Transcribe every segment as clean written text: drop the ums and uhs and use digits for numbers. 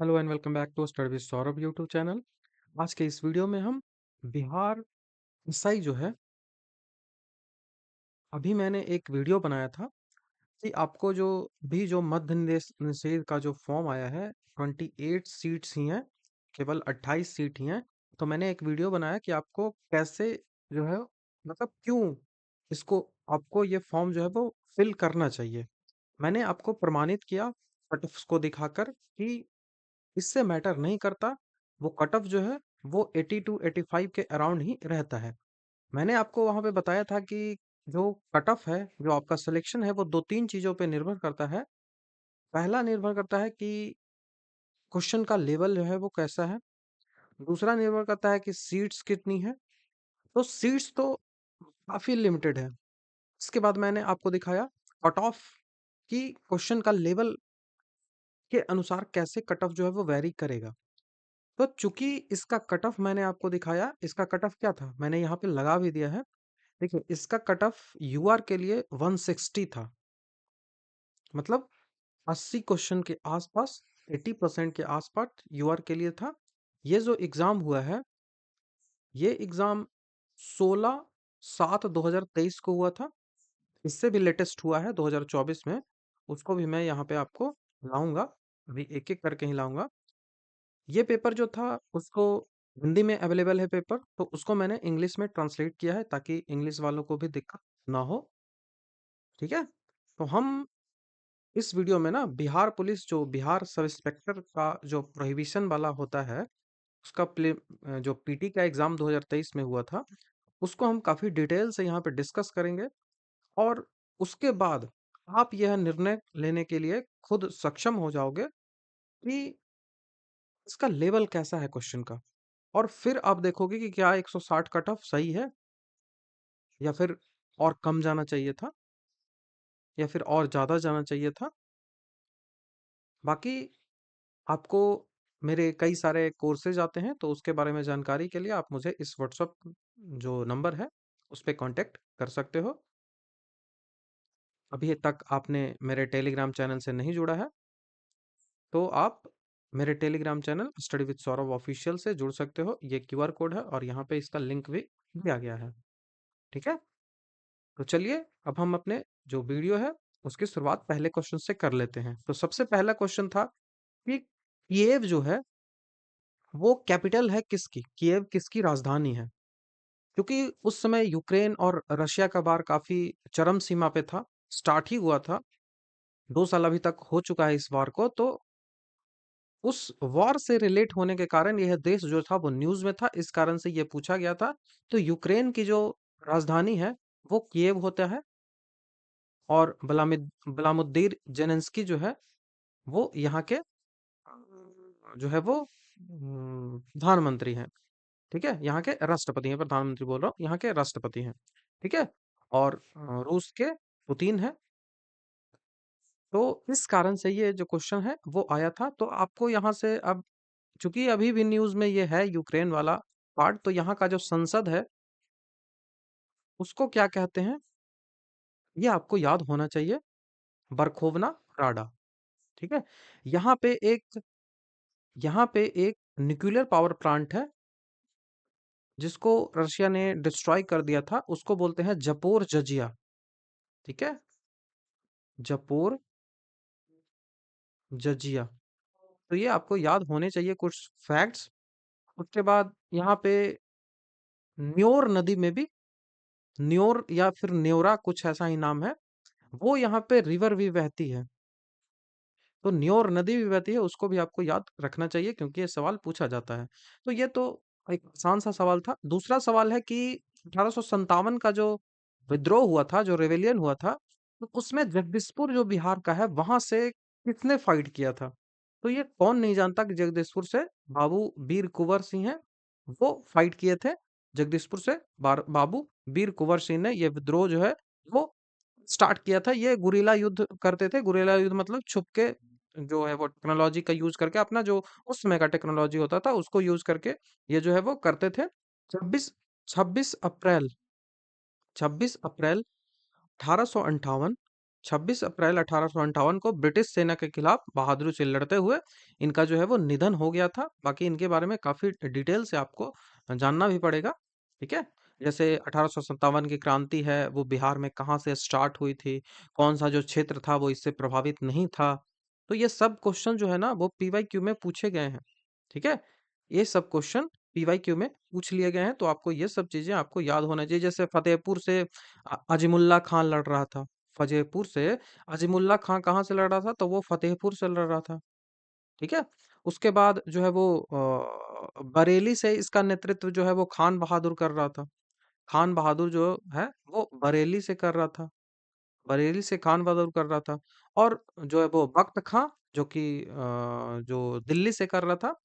Hello and welcome back to study with Saurabh YouTube channel. आज के इस वीडियो में हम बिहार एसआई जो है, अभी मैंने एक वीडियो बनाया था कि आपको जो मध्य निदेश निषेध का जो फॉर्म आया है, 28 सीट्स ही हैं, केवल 28 सीट ही हैं। तो मैंने एक वीडियो बनाया कि आपको कैसे जो है, मतलब क्यों इसको आपको ये फॉर्म जो है वो फिल करना चाहिए। मैंने आपको प्रमाणित किया कट ऑफ्स को दिखाकर कि इससे मैटर नहीं करता, वो कट ऑफ जो है वो 80 टू 85 के अराउंड ही रहता है। मैंने आपको वहां पे बताया था कि जो कट ऑफ है, जो आपका सिलेक्शन है, वो दो तीन चीजों पे निर्भर करता है। पहला निर्भर करता है कि क्वेश्चन का लेवल जो है वो कैसा है। दूसरा निर्भर करता है कि सीट्स कितनी है। तो सीट्स तो काफी लिमिटेड है। इसके बाद मैंने आपको दिखाया कट ऑफ की क्वेश्चन का लेवल के अनुसार कैसे कट ऑफ जो है वो वेरी करेगा। तो चूंकि इसका कट ऑफ मैंने आपको दिखाया, इसका कट ऑफ क्या था मैंने यहाँ पे लगा भी दिया है। देखिए, इसका कट ऑफ यूआर के लिए 160 था, मतलब 80 क्वेश्चन के आसपास, 80% के आसपास यूआर के लिए था। ये जो एग्जाम हुआ है, ये एग्जाम 16/7/2023 को हुआ था। इससे भी लेटेस्ट हुआ है 2024 में। उसको भी मैं यहाँ पे आपको लाऊंगा, अभी एक एक करके ही लाऊंगा। ये पेपर जो था उसको हिंदी में अवेलेबल है पेपर, तो उसको मैंने इंग्लिश में ट्रांसलेट किया है ताकि इंग्लिश वालों को भी दिक्कत ना हो। ठीक है, तो हम इस वीडियो में ना बिहार पुलिस, जो बिहार सब इंस्पेक्टर का जो प्रोहिबिशन वाला होता है, उसका जो पीटी का एग्जाम 2023 में हुआ था, उसको हम काफी डिटेल से यहाँ पे डिस्कस करेंगे। और उसके बाद आप यह निर्णय लेने के लिए खुद सक्षम हो जाओगे कि इसका लेवल कैसा है क्वेश्चन का। और फिर आप देखोगे कि क्या 160 कट ऑफ सही है, या फिर और कम जाना चाहिए था, या फिर और ज्यादा जाना चाहिए था। बाकी आपको मेरे कई सारे कोर्सेज आते हैं, तो उसके बारे में जानकारी के लिए आप मुझे इस व्हाट्सएप जो नंबर है उस पे कांटेक्ट कर सकते हो। अभी तक आपने मेरे टेलीग्राम चैनल से नहीं जुड़ा है, तो आप मेरे Telegram channel study with Saurabh official से जुड़ सकते हो। ये क्यूआर कोड है और यहाँ पे इसका लिंक भी दिया गया है। ठीक है, तो चलिए अब हम अपने जो वीडियो है उसकी शुरुआत पहले क्वेश्चन से कर लेते हैं। तो सबसे पहला क्वेश्चन था कि किएव जो है वो कैपिटल है किसकी, किएव किसकी राजधानी है। क्योंकि उस समय यूक्रेन और रशिया का वार काफी चरम सीमा पे था, स्टार्ट ही हुआ था, 2 साल अभी तक हो चुका है इस वार को। तो उस वॉर से रिलेट होने के कारण यह देश जो था वो न्यूज में था, इस कारण से ये पूछा गया था। तो यूक्रेन की जो राजधानी है वो किएव होता है, और ब्लामुद्दीन जेलेंस्की जो है वो यहाँ के जो है वो प्रधानमंत्री हैं। ठीक है, यहाँ के राष्ट्रपति हैं, प्रधानमंत्री बोल रहा हूँ, यहाँ के राष्ट्रपति हैं। ठीक है, और रूस के पुतिन है। तो इस कारण से ये जो क्वेश्चन है वो आया था। तो आपको यहाँ से अब, चूंकि अभी भी न्यूज में ये है यूक्रेन वाला पार्ट, तो यहाँ का जो संसद है उसको क्या कहते हैं, ये आपको याद होना चाहिए। बरखोवना राडा। ठीक है, यहाँ पे एक यहाँ पे एक न्यूक्लियर पावर प्लांट है जिसको रशिया ने डिस्ट्रॉय कर दिया था, उसको बोलते हैं जपोर जजिया। ठीक है, जपोर जजिया। तो ये आपको याद होने चाहिए कुछ फैक्ट्स। उसके बाद यहाँ पे न्योर नदी में भी, न्योर या फिर न्योरा कुछ ऐसा ही नाम है, वो यहाँ पे रिवर भी बहती है। तो न्योर नदी भी बहती है, उसको भी आपको याद रखना चाहिए क्योंकि ये सवाल पूछा जाता है। तो ये तो एक आसान सा सवाल था। दूसरा सवाल है कि 1857 का जो विद्रोह हुआ था, जो रेवेलियन हुआ था, तो उसमें जगदीशपुर जो बिहार का है, वहां से किसने फाइट किया था। तो ये कौन नहीं जानता कि जगदीशपुर से बाबू वीर कुंवर सिंह है, वो फाइट किए थे। जगदीशपुर से बाबू वीर कुंवर सिंह ने ये विद्रोह जो है वो स्टार्ट किया था। ये गुरिल्ला युद्ध करते थे। गुरिल्ला युद्ध मतलब छुप के जो है वो टेक्नोलॉजी का यूज करके, अपना जो उस समय का टेक्नोलॉजी होता था उसको यूज करके ये जो है वो करते थे। 26 26 अप्रैल 26 अप्रैल 1858 26 अप्रैल 1858 को ब्रिटिश सेना के खिलाफ बहादुरी से लड़ते हुए इनका जो है वो निधन हो गया था। बाकी इनके बारे में काफी डिटेल से आपको जानना भी पड़ेगा। ठीक है। जैसे 1857 की क्रांति है वो बिहार में कहाँ से स्टार्ट हुई थी, कौन सा जो क्षेत्र था वो इससे प्रभावित नहीं था। तो ये सब क्वेश्चन जो है ना वो पीवाईक्यू में पूछे गए हैं। ठीक है। ये सब क्वेश्चन पीवाईक्यू में पूछ लिए गए हैं, तो आपको ये सब चीजें आपको याद होना चाहिए। जैसे फतेहपुर से अजीमुल्ला खान लड़ रहा था। फतेहपुर से अजीमुल्ला खां कहाँ से लड़ रहा था, तो वो फतेहपुर से लड़ रहा था। ठीक है। उसके बाद जो है वो बरेली से इसका नेतृत्व जो है वो खान बहादुर कर रहा था। खान बहादुर जो है वो बरेली से कर रहा था। बरेली से खान बहादुर कर रहा था। और जो है वो बख्त खां जो कि जो दिल्ली से कर रहा था।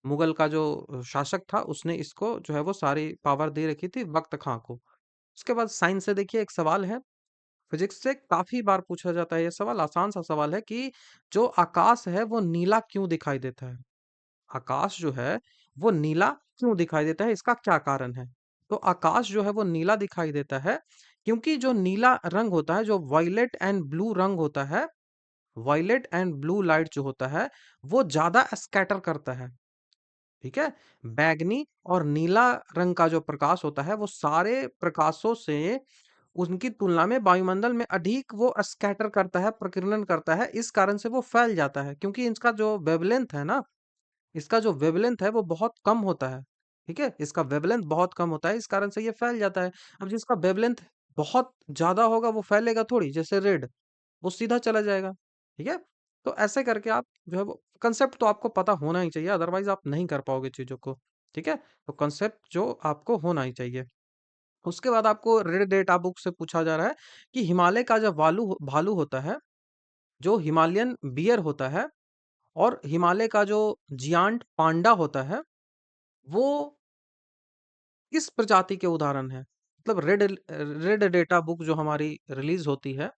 मुगल का जो शासक था उसने इसको जो है वो सारी पावर दे रखी थी बख्त खां को। उसके बाद साइंस से देखिए एक सवाल है। फिजिक्स से काफी बार पूछा जाता है ये सवाल, आसान सा सवाल है कि जो आकाश है वो नीला क्यों दिखाई देता है। आकाश जो है वो नीला क्यों दिखाई देता है, इसका क्या कारण है। तो आकाश जो है वो नीला दिखाई देता है क्योंकि जो नीला रंग होता है, जो वायलेट एंड ब्लू रंग होता है, वायलेट एंड ब्लू लाइट जो होता है वो ज्यादा स्कैटर करता है। ठीक है। बैगनी और नीला रंग का जो प्रकाश होता है वो सारे प्रकाशों से उनकी तुलना में वायुमंडल में अधिक वो स्कैटर करता है, प्रकीर्णन करता है। इस कारण से वो फैल जाता है क्योंकि इसका जो वेवलेंथ है ना, इसका जो वेवलेंथ है वो बहुत कम होता है। ठीक है। इसका वेवलेंथ बहुत कम होता है, इस कारण से ये फैल जाता है। अब जिसका वेवलेंथ बहुत ज्यादा होगा वो फैलेगा थोड़ी, जैसे रेड, वो सीधा चला जाएगा। ठीक है। तो ऐसे करके आप जो है वो कंसेप्ट तो आपको पता होना ही चाहिए, अदरवाइज आप नहीं कर पाओगे चीजों को। ठीक है। तो कंसेप्ट जो आपको होना ही चाहिए। उसके बाद आपको रेड डेटा बुक से पूछा जा रहा है कि हिमालय का जो भालू होता है, जो हिमालयन बियर होता है, और हिमालय का जो जियांट पांडा होता है, वो किस प्रजाति के उदाहरण है। मतलब रेड डेटा बुक जो हमारी रिलीज होती है,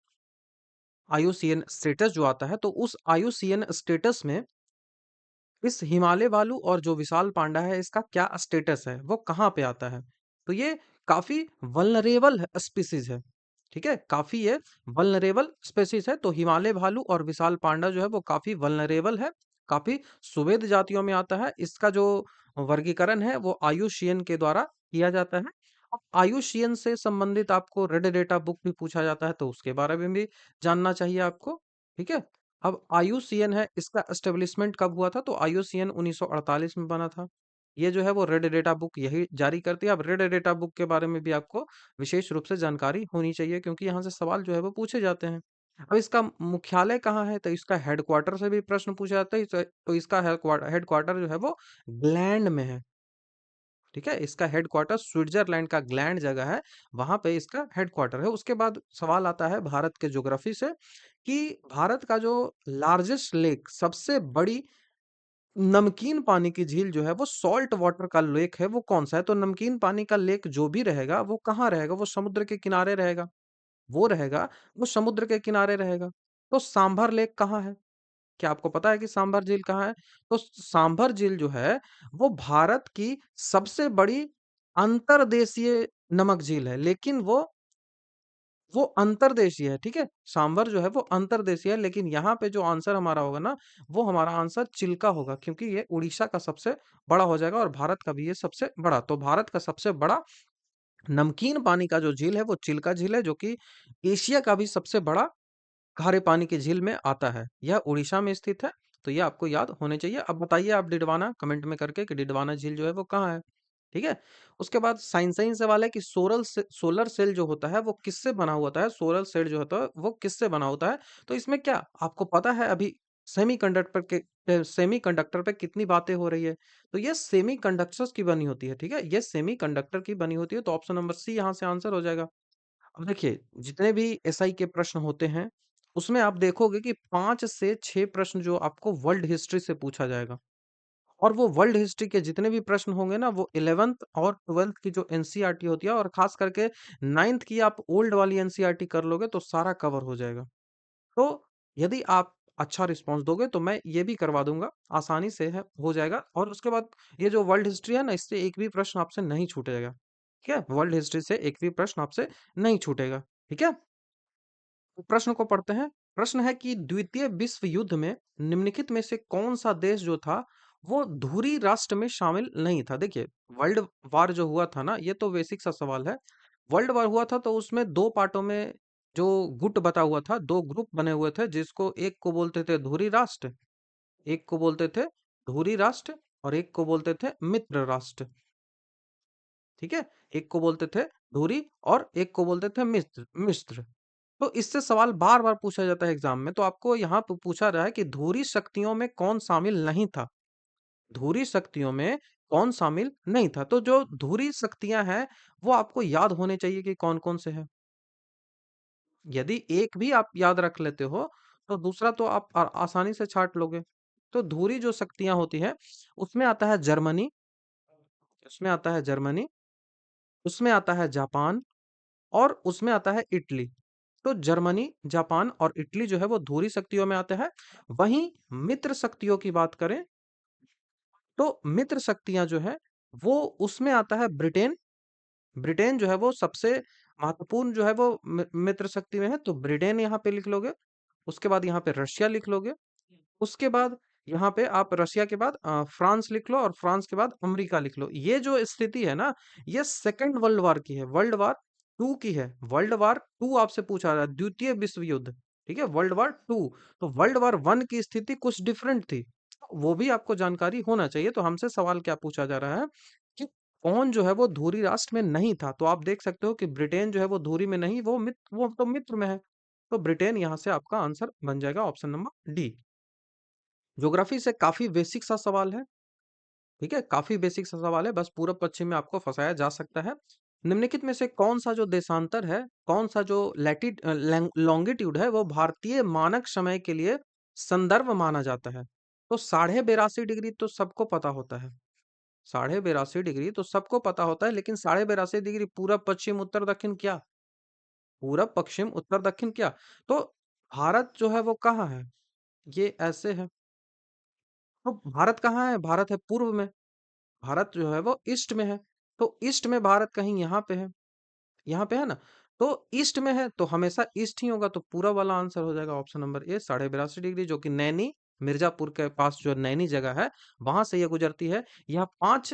आईयूसीएन स्टेटस जो आता है, तो उस आईयूसीएन स्टेटस में इस हिमालय भालू और जो विशाल पांडा है इसका क्या स्टेटस है, वो कहाँ पे आता है। तो ये काफी वल्नरेबल स्पीसीज है। ठीक है। काफी ये वल्नरेबल स्पीसीज है। तो हिमालय भालू और विशाल पांडा जो है वो काफी वल्नरेबल है, काफी सुवेद जातियों में आता है। इसका जो वर्गीकरण है वो आयुषीएन के द्वारा किया जाता है। अब आयुषीएन से संबंधित आपको रेड डेटा बुक भी पूछा जाता है, तो उसके बारे में भी जानना चाहिए आपको। ठीक है। अब आईयूसीएन है, इसका एस्टेब्लिशमेंट कब हुआ था, तो आईयूसीएन 1948 में बना था। ये जो है वो रेड डेटा बुक यही जारी करती है। अब रेड डेटा बुक के बारे में भी आपको विशेष रूप से जानकारी होनी चाहिए क्योंकि यहाँ से सवाल जो है वो पूछे जाते हैं। अब इसका मुख्यालय कहाँ है, तो इसका हेडक्वार्टर से भी प्रश्न पूछा जाता है। तो इसका हेडक्वार्टर जो है वो ग्लैंड में है। ठीक है। इसका हेडक्वार्टर स्विट्जरलैंड का ग्लैंड जगह है, वहां पे इसका हेडक्वार्टर है। उसके बाद सवाल आता है भारत के ज्योग्राफी से कि भारत का जो लार्जेस्ट लेक, सबसे बड़ी नमकीन पानी की झील जो है वो सॉल्ट वाटर का लेक है, वो कौन सा है। तो नमकीन पानी का लेक जो भी रहेगा वो कहाँ रहेगा, वो समुद्र के किनारे रहेगा। वो रहेगा, वो समुद्र के किनारे रहेगा। तो सांभर लेक कहाँ है, क्या आपको पता है कि सांभर झील कहाँ है। तो सांभर झील जो है वो भारत की सबसे बड़ी अंतर्देशीय नमक झील है, लेकिन वो अंतर्देशीय है। ठीक है। सांभर जो है वो अंतर्देशीय है, लेकिन यहाँ पे जो आंसर हमारा होगा ना, वो हमारा आंसर चिल्का होगा क्योंकि ये उड़ीसा का सबसे बड़ा हो जाएगा और भारत का भी ये सबसे बड़ा। तो भारत का सबसे बड़ा नमकीन पानी का जो झील है वो चिल्का झील है, जो कि एशिया का भी सबसे बड़ा खारे पानी की झील में आता है। यह उड़ीसा में स्थित है। तो ये आपको याद होने चाहिए। अब बताइए आप डिडवाना कमेंट में करके कि डिडवाना झील जो है वो कहाँ है। ठीक है। उसके बाद साइंस सवाल है कि सोलर सेल जो होता है वो किससे बना हुआ होता है। सोलर सेल जो होता है वो किससे बना होता है। तो इसमें क्या आपको पता है, अभी सेमीकंडक्टर पे कितनी बातें हो रही है। तो ये सेमीकंडक्टर्स की बनी होती है। ठीक है। ये सेमीकंडक्टर की बनी होती है। तो ऑप्शन नंबर सी यहाँ से आंसर हो जाएगा। अब देखिए जितने भी एसआई के प्रश्न होते हैं उसमें आप देखोगे कि 5 से 6 प्रश्न जो आपको वर्ल्ड हिस्ट्री से पूछा जाएगा। और वो वर्ल्ड हिस्ट्री के जितने भी प्रश्न होंगे ना वो 11th और 12th की जो एनसीईआरटी होती है, और खास करके 9th की आप ओल्ड वाली एनसीईआरटी कर लोगे तो सारा कवर हो जाएगा। तो यदि आप अच्छा रिस्पांस दोगे तो मैं ये भी करवा दूंगा, आसानी से है हो जाएगा। और उसके बाद ये जो वर्ल्ड हिस्ट्री है ना, इससे एक भी प्रश्न आपसे नहीं छूटेगा। ठीक है। वर्ल्ड हिस्ट्री से एक भी प्रश्न आपसे नहीं छूटेगा। ठीक है। तो प्रश्न को पढ़ते हैं। प्रश्न है कि द्वितीय विश्व युद्ध में निम्नलिखित में से कौन सा देश जो था वो धुरी राष्ट्र में शामिल नहीं था। देखिए, वर्ल्ड वार जो हुआ था ना, ये तो बेसिक सा सवाल है। वर्ल्ड वार हुआ था तो उसमें दो पार्टों में जो गुट बटा हुआ था, दो ग्रुप बने हुए थे, जिसको एक को बोलते थे धुरी राष्ट्र, एक को बोलते थे धुरी राष्ट्र, और एक को बोलते थे मित्र राष्ट्र। ठीक है, एक को बोलते थे धुरी और एक को बोलते थे मित्र मिस्र। तो इससे सवाल बार बार पूछा जाता है एग्जाम में। तो आपको यहाँ पे पूछा रहा है कि धुरी शक्तियों में कौन शामिल नहीं था, धुरी शक्तियों में कौन शामिल नहीं था। तो जो धुरी शक्तियां हैं वो आपको याद होने चाहिए कि कौन कौन से हैं। यदि एक भी आप याद रख लेते हो तो दूसरा तो आप आसानी से छाट लोगे। तो धुरी जो शक्तियां होती है उसमें आता है जर्मनी, उसमें आता है जर्मनी, उसमें आता है जापान, और उसमें आता है इटली। तो जर्मनी, जापान और इटली जो है वो धुरी शक्तियों में आते हैं। वहीं मित्र शक्तियों की बात करें तो मित्र शक्तियां जो है वो उसमें आता है ब्रिटेन। ब्रिटेन जो है वो सबसे महत्वपूर्ण जो है वो मित्र शक्ति में है, तो ब्रिटेन यहाँ पे लिख लोगे। उसके बाद यहाँ पे रशिया लिख लोगे। उसके बाद यहाँ पे आप रशिया के बाद फ्रांस लिख लो, और फ्रांस के बाद अमेरिका लिख लो। ये जो स्थिति है ना, ये सेकंड वर्ल्ड वार की है, वर्ल्ड वार टू की है। वर्ल्ड वार टू आपसे पूछा रहा है, द्वितीय विश्व युद्ध। ठीक है, वर्ल्ड वार टू। तो वर्ल्ड वार वन की स्थिति कुछ डिफरेंट थी, वो भी आपको जानकारी होना चाहिए। तो हमसे सवाल क्या पूछा जा रहा है कि कौन जो है वो धुरी राष्ट्र में नहीं था। तो आप देख सकते हो कि ब्रिटेन जो है वो धुरी में नहीं, वो तो मित्र में है। तो ब्रिटेन यहाँ से आपका आंसर बन जाएगा ऑप्शन नंबर डी। ज्योग्राफी से काफी बेसिक सा सवाल है। ठीक है, काफी बेसिक सा सवाल है, बस पूरब पश्चिम में आपको फंसाया जा सकता है। निम्नलिखित में से कौन सा जो देशांतर है, कौन सा जो लैटिट लॉन्गिट्यूड है वो भारतीय मानक समय के लिए संदर्भ माना जाता है। तो 82.5 डिग्री तो सबको पता होता है। 82.5 डिग्री तो सबको पता होता है, लेकिन 82.5 डिग्री पूरब पश्चिम उत्तर दक्षिण क्या, पूरब पश्चिम उत्तर दक्षिण क्या। तो भारत जो है वो कहाँ है, ये ऐसे है। तो भारत कहाँ है, भारत है पूर्व में, भारत जो है वो ईस्ट में है। तो ईस्ट में भारत कहीं यहाँ पे है, यहाँ पे है ना। तो ईस्ट में है तो हमेशा ईस्ट ही होगा, तो पूरा वाला आंसर हो जाएगा ऑप्शन नंबर ए 82.5 डिग्री, जो कि नैनी, मिर्जापुर के पास जो नैनी जगह है वहां से ये गुजरती है। यह 5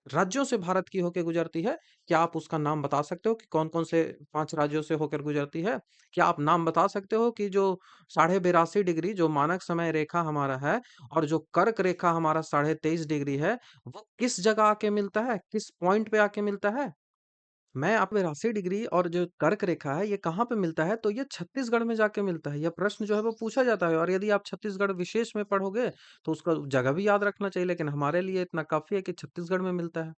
राज्यों से भारत की होकर गुजरती है। क्या आप उसका नाम बता सकते हो कि कौन कौन से 5 राज्यों से होकर गुजरती है? क्या आप नाम बता सकते हो कि जो 82.5 डिग्री जो मानक समय रेखा हमारा है, और जो कर्क रेखा हमारा 23.5 डिग्री है, वो किस जगह आके मिलता है, किस पॉइंट पे आके मिलता है? मैं आप 82 डिग्री और जो कर्क रेखा है ये कहाँ पे मिलता है, तो ये छत्तीसगढ़ में जाके मिलता है। यह प्रश्न जो है वो पूछा जाता है, और यदि आप छत्तीसगढ़ विशेष में पढ़ोगे तो उसका जगह भी याद रखना चाहिए, लेकिन हमारे लिए इतना काफी है कि छत्तीसगढ़ में मिलता है।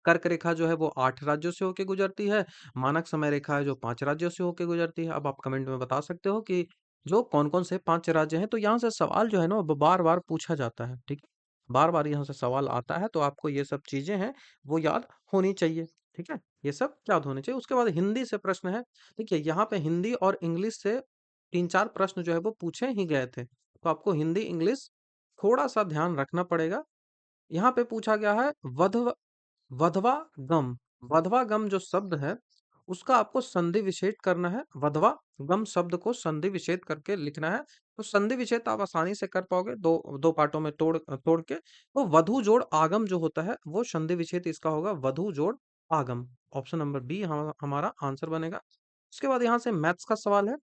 कर्क रेखा जो है वो 8 राज्यों से होके गुजरती है। मानक समय रेखा है जो 5 राज्यों से होके गुजरती है। अब आप कमेंट में बता सकते हो कि जो कौन कौन से 5 राज्य हैं। तो यहाँ से सवाल जो है ना वो बार बार पूछा जाता है। ठीक है, बार बार यहाँ से सवाल आता है, तो आपको ये सब चीजें हैं वो याद होनी चाहिए। ठीक है, ये सब याद होने चाहिए। उसके बाद हिंदी से प्रश्न है। देखिए, यहाँ पे हिंदी और इंग्लिश से 3-4 प्रश्न जो है वो पूछे ही गए थे, तो आपको हिंदी इंग्लिश थोड़ा सा ध्यान रखना पड़ेगा। यहाँ पे पूछा गया है वध वधवा गम। वधवा गम जो शब्द है उसका आपको संधि विच्छेद करना है। वधवा गम शब्द को संधि विच्छेद करके लिखना है। तो संधि विच्छेद आप आसानी से कर पाओगे, दो दो पार्टों में तोड़ तोड़ के। तो वधु जोड़ आगम जो होता है वो संधि विच्छेद इसका होगा वधु जोड़ आगम। ऑप्शन नंबर बी हमारा आंसर बनेगा। उसके बाद यहाँ से मैथ्स का सवाल है।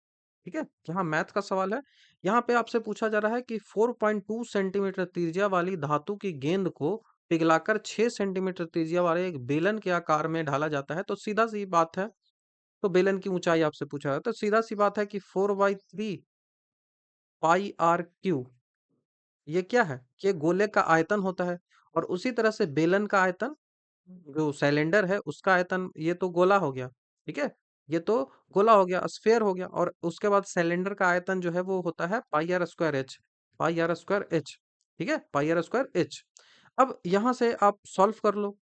ठीक है, यहाँ मैथ का सवाल है। यहाँ पे आपसे पूछा जा रहा है कि 4.2 सेंटीमीटर त्रिज्या वाली धातु की गेंद को पिघलाकर 6 सेंटीमीटर त्रिज्या वाले एक बेलन के आकार में ढाला जाता है। तो सीधा सी बात है, तो बेलन की ऊंचाई आपसे पूछा है, तो सीधा सी बात है कि 4/3 पाई r क्यू, ये क्या है, ये गोले का आयतन होता है। और उसी तरह से बेलन का आयतन, जो सिलेंडर है उसका आयतन, ये तो गोला हो गया। ठीक है, ये तो गोला हो गया, स्फेयर हो गया। और उसके बाद सिलेंडर का आयतन जो है वो होता है पाई r स्क्वायर एच, पाई r स्क्वायर एच। ठीक है, पाई r स्क्वायर एच। अब यहाँ से आप सॉल्व कर लो।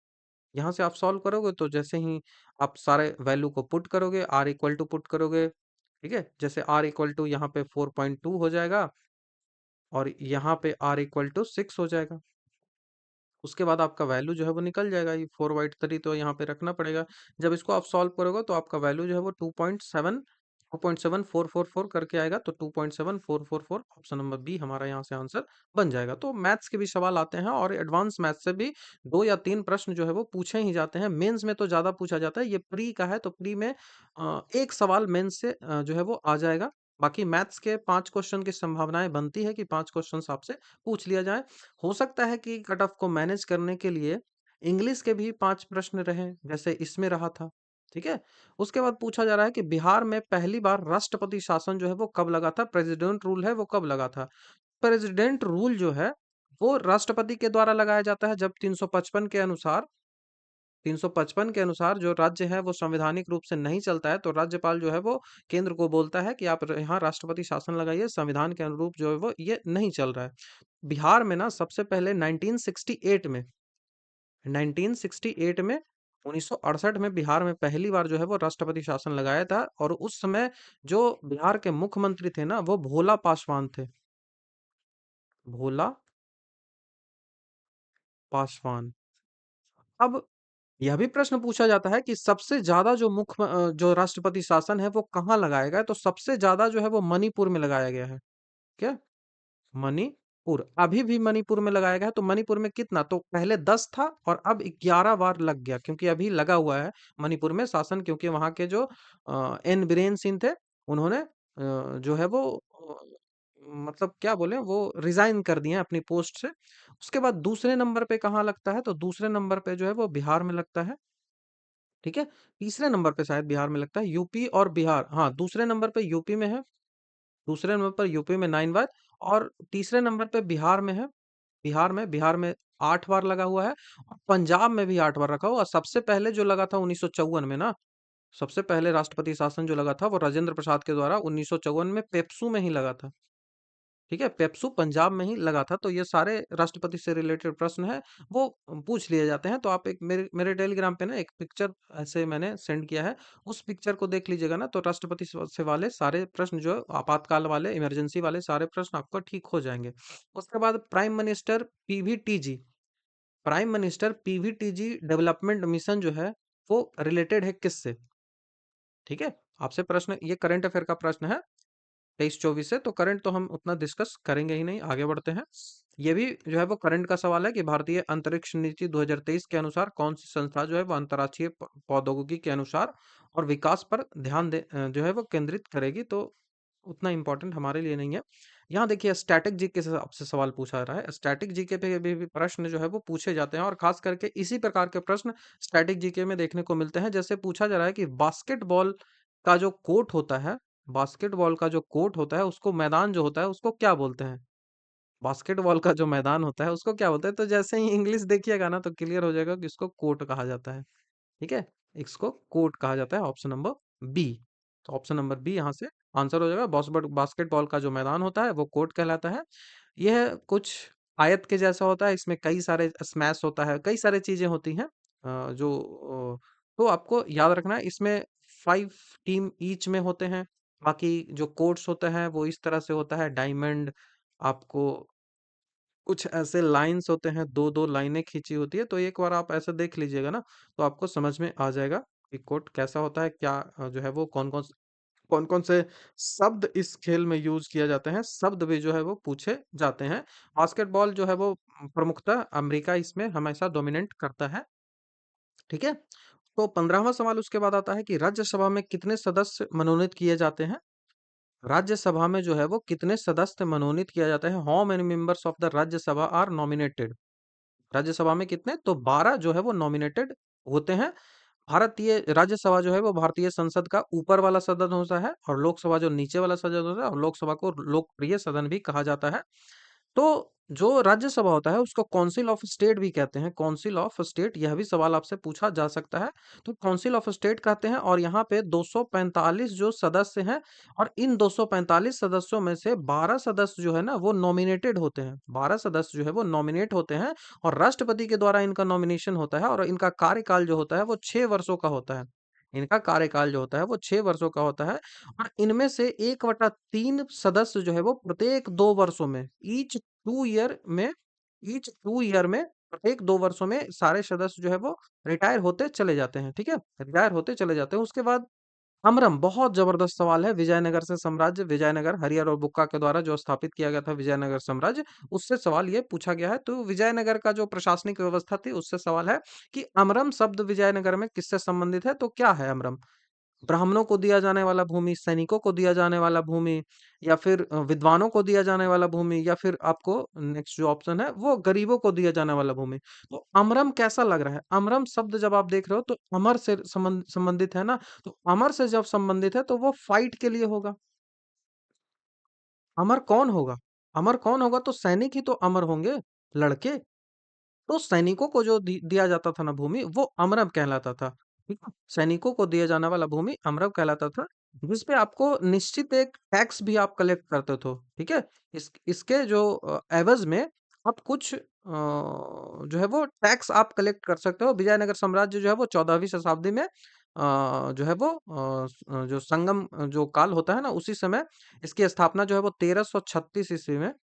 यहाँ से आप सॉल्व करोगे तो जैसे ही आप सारे वैल्यू को पुट करोगे, आर इक्वल टू पुट करोगे। ठीक है, जैसे आर इक्वल टू यहाँ पे 4.2 हो जाएगा, और यहाँ पे आर इक्वल टू 6 हो जाएगा। उसके बाद आपका वैल्यू जो है वो निकल जाएगा। ये 4/3 तो यहाँ पे रखना पड़ेगा। जब इसको आप सॉल्व करोगे तो आपका वैल्यू जो है वो 2.7 2.7444 करके आएगा तो 2.7444 ऑप्शन नंबर बी हमारा यहाँ से आंसर बन जाएगा। तो मैथ्स के भी सवाल आते हैं और एडवांस मैथ्स से भी 2 या 3 प्रश्न जो है वो पूछे ही जाते हैं। मेंस में तो ज़्यादा पूछा जाता है। ये प्री का है तो प्री में 1 सवाल मेंस से जो है वो आ जाएगा। बाकी मैथ्स के 5 क्वेश्चन की संभावनाएँ बनती है कि 5 क्वेश्चन्स आपसे पूछ लिया जाए। हो सकता है कि कट ऑफ को मैनेज करने के लिए इंग्लिश के भी 5 प्रश्न रहें, जैसे इसमें रहा था। ठीक है? उसके बाद पूछा जा रहा है कि बिहार में पहली बार राष्ट्रपति शासन जो है वो कब लगा था? प्रेसिडेंट रूल है वो कब लगा था? प्रेसिडेंट रूल जो है वो राष्ट्रपति के द्वारा लगाया जाता है जब 355 के अनुसार जो राज्य है वो संवैधानिक रूप से नहीं चलता है तो राज्यपाल जो है वो केंद्र को बोलता है कि आप यहाँ राष्ट्रपति शासन लगाइए, संविधान के अनुरूप जो है वो ये नहीं चल रहा है। बिहार में ना सबसे पहले 1968 में 1968 में 1968 में बिहार में पहली बार जो है वो राष्ट्रपति शासन लगाया था और उस समय जो बिहार के मुख्यमंत्री थे ना वो भोला पासवान थे। भोला पासवान। अब यह भी प्रश्न पूछा जाता है कि सबसे ज्यादा जो जो राष्ट्रपति शासन है वो कहाँ लगाया गया है? तो सबसे ज्यादा जो है वो मणिपुर में लगाया गया है। क्या? मणिपुर। अभी भी मणिपुर में लगाया गया है तो मणिपुर में कितना? तो पहले 10 था और अब 11 बार लग गया क्योंकि अभी लगा हुआ है मणिपुर में शासन क्योंकि वहां के जो एन बीरेन सिंह थे उन्होंने जो है वो मतलब क्या बोले वो रिजाइन कर दिए हैं अपनी पोस्ट से। उसके बाद दूसरे नंबर पे कहाँ लगता है? तो दूसरे नंबर पे जो है वो बिहार में लगता है। ठीक है। तीसरे नंबर पे शायद बिहार में लगता है। यूपी और बिहार, हाँ दूसरे नंबर पे यूपी में है। दूसरे नंबर पर यूपी में 9 बार और तीसरे नंबर पे बिहार में है। बिहार में 8 बार लगा हुआ है और पंजाब में भी 8 बार रखा हुआ। सबसे पहले जो लगा था 1954 में ना, सबसे पहले राष्ट्रपति शासन जो लगा था वो राजेंद्र प्रसाद के द्वारा 1954 में पेप्सू में ही लगा था। ठीक है, पेप्सू पंजाब में ही लगा था। तो ये सारे राष्ट्रपति से रिलेटेड प्रश्न है वो पूछ लिए जाते हैं। तो आप एक मेरे मेरे टेलीग्राम पे ना एक पिक्चर ऐसे मैंने सेंड किया है, उस पिक्चर को देख लीजिएगा ना तो राष्ट्रपति से वाले सारे प्रश्न जो है, आपातकाल वाले इमरजेंसी वाले सारे प्रश्न आपको ठीक हो जाएंगे। उसके बाद prime minister PVTG development mission जो है वो रिलेटेड है किससे? ठीक है, आपसे प्रश्न ये करंट अफेयर का प्रश्न है 23-24 से। तो करंट तो हम उतना डिस्कस करेंगे ही नहीं, आगे बढ़ते हैं। ये भी जो है वो करंट का सवाल है कि भारतीय अंतरिक्ष नीति 2023 के अनुसार कौन सी संस्था जो है वो अंतर्राष्ट्रीय प्रौद्योगिकी के अनुसार और विकास पर ध्यान जो है वो केंद्रित करेगी। तो उतना इम्पोर्टेंट हमारे लिए नहीं है। यहाँ देखिए स्टैटिक जीके से आपसे सवाल पूछा रहा है। स्टैटिक जीके पे भी प्रश्न जो है वो पूछे जाते हैं और खास करके इसी प्रकार के प्रश्न स्टैटिक जीके में देखने को मिलते हैं। जैसे पूछा जा रहा है कि बास्केटबॉल का जो कोर्ट होता है, बास्केटबॉल का जो कोर्ट होता है उसको मैदान जो होता है उसको क्या बोलते हैं? बास्केटबॉल का जो मैदान होता है उसको क्या बोलते हैं? तो जैसे ही इंग्लिश देखिएगा ना तो क्लियर हो जाएगा कि इसको कोर्ट कहा जाता है। ठीक है, इसको कोर्ट कहा जाता है, ऑप्शन नंबर बी। तो ऑप्शन नंबर बी यहाँ से आंसर हो जाएगा। बास्केटबॉल का जो मैदान होता है वो कोर्ट कहलाता है। यह कुछ आयत के जैसा होता है, इसमें कई सारे स्मैश होता है, कई सारी चीजें होती हैं तो आपको याद रखना है इसमें 5 टीम ईच में होते हैं। बाकी जो कोर्ट्स होते हैं वो इस तरह से होता है डायमंड। आपको कुछ ऐसे लाइन्स होते हैं, 2-2 लाइनें खींची होती है, तो एक बार आप ऐसे देख लीजिएगा ना, तो आपको समझ में आ जाएगा कि कोर्ट कैसा होता है, क्या जो है वो कौन-कौन से शब्द इस खेल में यूज़ किया जाते हैं, शब्द भी जो है वो पूछे जाते हैं। बास्केटबॉल जो है वो प्रमुखतः अमेरिका इसमें हमेशा डोमिनेट करता है, ठीक है? तो 15वां सवाल उसके बाद आता है कि राज्यसभा में कितने सदस्य मनोनीत किए जाते हैं? राज्यसभा में जो है वो कितने सदस्य मनोनीत किया जाता है? How many members of the Rajya Sabha are nominated? Rajya Sabha में कितने? तो 12 जो है वो नॉमिनेटेड होते हैं। भारतीय राज्यसभा जो है वो भारतीय संसद का ऊपर वाला सदन होता है और लोकसभा जो नीचे वाला सदन होता है और लोकसभा को लोकप्रिय सदन भी कहा जाता है। तो जो राज्यसभा होता है उसको काउंसिल ऑफ स्टेट भी कहते हैं। काउंसिल ऑफ स्टेट, यह भी सवाल आपसे पूछा जा सकता है। तो काउंसिल ऑफ स्टेट कहते हैं और यहाँ पे 245 जो सदस्य हैं और इन 245 सदस्यों में से 12 सदस्य जो है ना वो नॉमिनेटेड होते हैं। 12 सदस्य जो है वो नॉमिनेट होते हैं और राष्ट्रपति के द्वारा इनका नॉमिनेशन होता है और इनका कार्यकाल जो होता है वो 6 वर्षों का होता है। इनका कार्यकाल जो होता है वो 6 वर्षों का होता है और इनमें से 1/3 सदस्य जो है वो प्रत्येक 2 वर्षों में, ईच 2 ईयर में प्रत्येक 2 वर्षों में सारे सदस्य जो है वो रिटायर होते चले जाते हैं, ठीक है? रिटायर होते चले जाते हैं। उसके बाद अमरम बहुत जबरदस्त सवाल है। विजयनगर से साम्राज्य, विजयनगर हरिहर और बुक्का के द्वारा जो स्थापित किया गया था विजयनगर साम्राज्य, उससे सवाल ये पूछा गया है। तो विजयनगर का जो प्रशासनिक व्यवस्था थी उससे सवाल है कि अमरम शब्द विजयनगर में किससे संबंधित है। तो क्या है अमरम? ब्राह्मणों को दिया जाने वाला भूमि, सैनिकों को दिया जाने वाला भूमि, या फिर विद्वानों को दिया जाने वाला भूमि, या फिर आपको नेक्स्ट जो ऑप्शन है वो गरीबों को दिया जाने वाला भूमि। तो अमरम कैसा लग रहा है? अमरम शब्द जब आप देख रहे हो तो अमर से संबंधित है ना। तो अमर से जब संबंधित है तो वो फाइट के लिए होगा। अमर कौन होगा? अमर कौन होगा? तो सैनिक ही तो अमर होंगे, लड़के। तो सैनिकों को जो दिया जाता था ना भूमि, वो अमरम कहलाता था। ठीक है? सैनिकों को दिया जाने वाला भूमि अमरम कहलाता था, जिसपे आपको निश्चित एक टैक्स भी आप कलेक्ट करते थे। ठीक है? इसके जो एवज में आप कुछ जो है वो टैक्स आप कलेक्ट कर सकते हो। विजयनगर साम्राज्य जो है वो 14वीं शताब्दी में जो है वो जो संगम जो काल होता है ना उसी समय इसकी स्थापना जो है वो 1336 ईस्वी में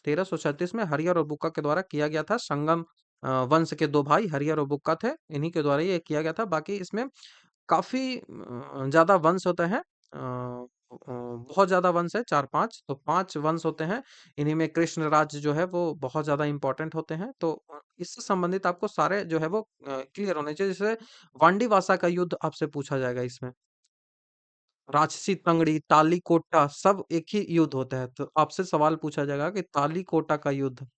1336 में हरिहर और बुक्का के द्वारा किया गया था। संगम वंश के दो भाई हरिहर और बुक्का थे, इन्हीं के द्वारा ये किया गया था। बाकी इसमें काफी ज्यादा वंश होते हैं। बहुत ज्यादा वंश है, चार पांच, तो पांच वंश होते हैं। इन्हीं में कृष्ण राज्य जो है वो बहुत ज्यादा इंपॉर्टेंट होते हैं। तो इससे संबंधित आपको सारे जो है वो क्लियर होने चाहिए। जैसे वांडीवासा का युद्ध आपसे पूछा जाएगा इसमें, राजसी तंगड़ी, तालीकोटा सब एक ही युद्ध होता है। तो आपसे सवाल पूछा जाएगा कि तालीकोटा का युद्ध,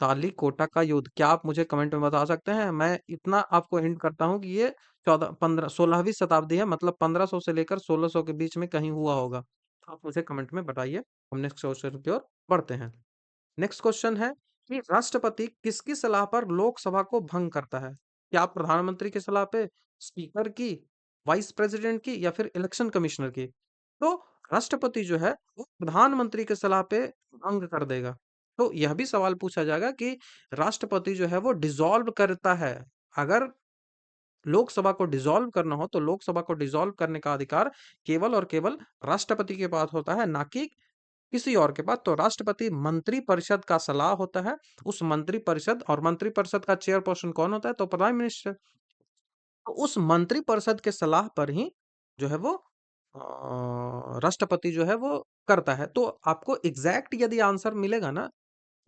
तालीकोटा का युद्ध क्या आप मुझे कमेंट में बता सकते हैं? मैं इतना आपको हिंट करता हूँ कि ये 16वीं शताब्दी है, मतलब 1500 से लेकर 1600 के बीच में कहीं हुआ होगा। तो आप मुझे कमेंट में बताइए। हम नेक्स्ट क्वेश्चन की ओर बढ़ते हैं। नेक्स्ट क्वेश्चन है कि राष्ट्रपति किसकी सलाह पर लोकसभा को भंग करता है? क्या प्रधानमंत्री की सलाह पे, स्पीकर की, वाइस प्रेसिडेंट की, या फिर इलेक्शन कमिश्नर की? तो राष्ट्रपति जो है वो प्रधानमंत्री की सलाह पे भंग कर देगा। तो यह भी सवाल पूछा जाएगा कि राष्ट्रपति जो है वो डिसॉल्व करता है। अगर लोकसभा को डिसॉल्व करना हो तो लोकसभा को डिसॉल्व करने का अधिकार केवल और केवल राष्ट्रपति के पास होता है, ना कि किसी और के पास। तो राष्ट्रपति मंत्री परिषद का सलाह होता है। उस मंत्री परिषद, और मंत्री परिषद का चेयरपर्सन कौन होता है? तो प्राइम मिनिस्टर। तो उस मंत्री परिषद के सलाह पर ही जो है वो राष्ट्रपति जो है वो करता है। तो आपको एग्जैक्ट यदि आंसर मिलेगा ना,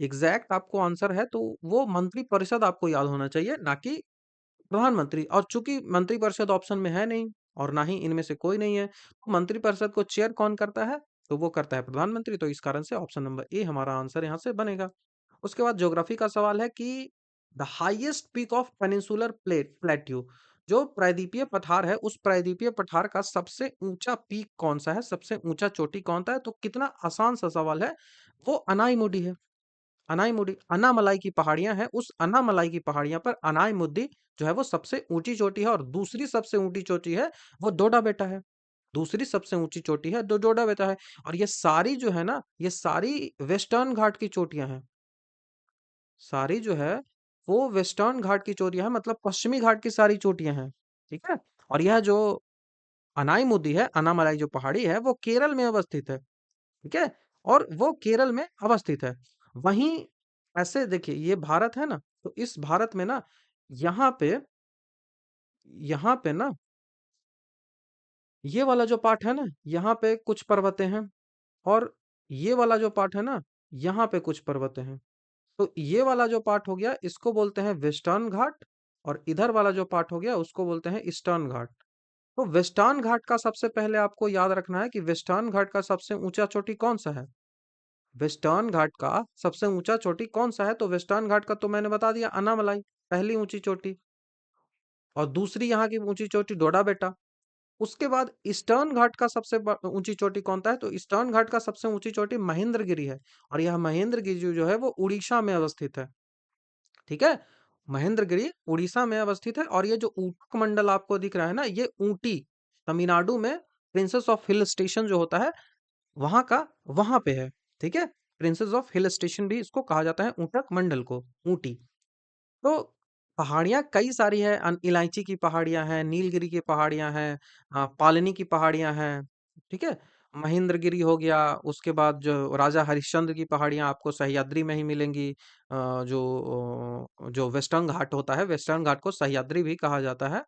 एग्जैक्ट आपको आंसर है तो वो मंत्री परिषद आपको याद होना चाहिए, ना कि प्रधानमंत्री। और चूंकि मंत्रिपरिषद ऑप्शन में है नहीं और ना ही इनमें से कोई नहीं है, तो मंत्रिपरिषद को चेयर कौन करता है? तो वो करता है प्रधानमंत्री। तो इस कारण से ऑप्शन नंबर ए हमारा आंसर यहाँ से बनेगा। उसके बाद ज्योग्राफी का सवाल है कि the highest peak of peninsular plateau, जो प्रायद्वीपीय पठार है उस प्रायद्वीपीय पठार का सबसे ऊंचा पीक कौन सा है, सबसे ऊंचा चोटी कौन सा है? तो कितना आसान सा सवाल है, वो अनाईमुडी है। अनाईमुडी, अनामलाई की पहाड़ियां हैं, उस अनामलाई की पहाड़ियां पर अनाईमुद्दी जो है वो सबसे ऊंची चोटी है। और दूसरी सबसे ऊंची चोटी है वो डोडा बेटा है। दूसरी सबसे ऊंची चोटी है जो डोडा बेटा है। और ये सारी जो है ना, ये सारी वेस्टर्न घाट की चोटियां हैं। सारी जो है वो वेस्टर्न घाट की चोटियां हैं, मतलब पश्चिमी घाट की सारी चोटियां हैं। ठीक है? और यह जो अनाईमुद्दी है, अनामलाई जो पहाड़ी है, वो केरल में अवस्थित है। ठीक है? और वो केरल में अवस्थित है। वहीं ऐसे देखिए ये भारत है ना, तो इस भारत में ना यहाँ पे ना ये वाला जो पार्ट है ना, यहाँ पे कुछ पर्वतें हैं, और ये वाला जो पार्ट है ना, यहाँ पे कुछ पर्वतें हैं। तो ये वाला जो पार्ट हो गया इसको बोलते हैं वेस्टर्न घाट, और इधर वाला जो पार्ट हो गया उसको बोलते हैं ईस्टर्न घाट। तो वेस्टर्न घाट का सबसे पहले आपको याद रखना है कि वेस्टर्न घाट का सबसे ऊंचा चोटी कौन सा है। वेस्टर्न घाट का सबसे ऊंचा चोटी कौन सा है? तो वेस्टर्न घाट का तो मैंने बता दिया, अनामलाई पहली ऊंची चोटी, और दूसरी यहाँ की ऊंची चोटी डोडा बेटा। उसके बाद ईस्टर्न घाट का सबसे ऊंची चोटी कौन सा है? तो ईस्टर्न घाट का सबसे ऊंची चोटी महेंद्रगिरी है। और यह महेंद्रगिरी जो है वो उड़ीसा में अवस्थित है। ठीक है? महेंद्रगिरी उड़ीसा में अवस्थित है। और ये जो ऊटक मंडल आपको दिख रहा है ना, ये ऊटी तमिलनाडु में प्रिंसेस ऑफ हिल स्टेशन जो होता है वहां का, वहां पे है। ठीक है? प्रिंसेस ऑफ हिल स्टेशन भी इसको कहा जाता है, ऊटक मंडल को, ऊटी। तो पहाड़ियाँ कई सारी है, इलायची की पहाड़ियाँ हैं, नीलगिरी की पहाड़ियाँ हैं, पालनी की पहाड़ियाँ हैं। ठीक है? महेंद्रगिरी हो गया। उसके बाद जो राजा हरिश्चंद्र की पहाड़ियाँ आपको सह्याद्री में ही मिलेंगी। जो वेस्टर्न घाट होता है, वेस्टर्न घाट को सह्याद्री भी कहा जाता है।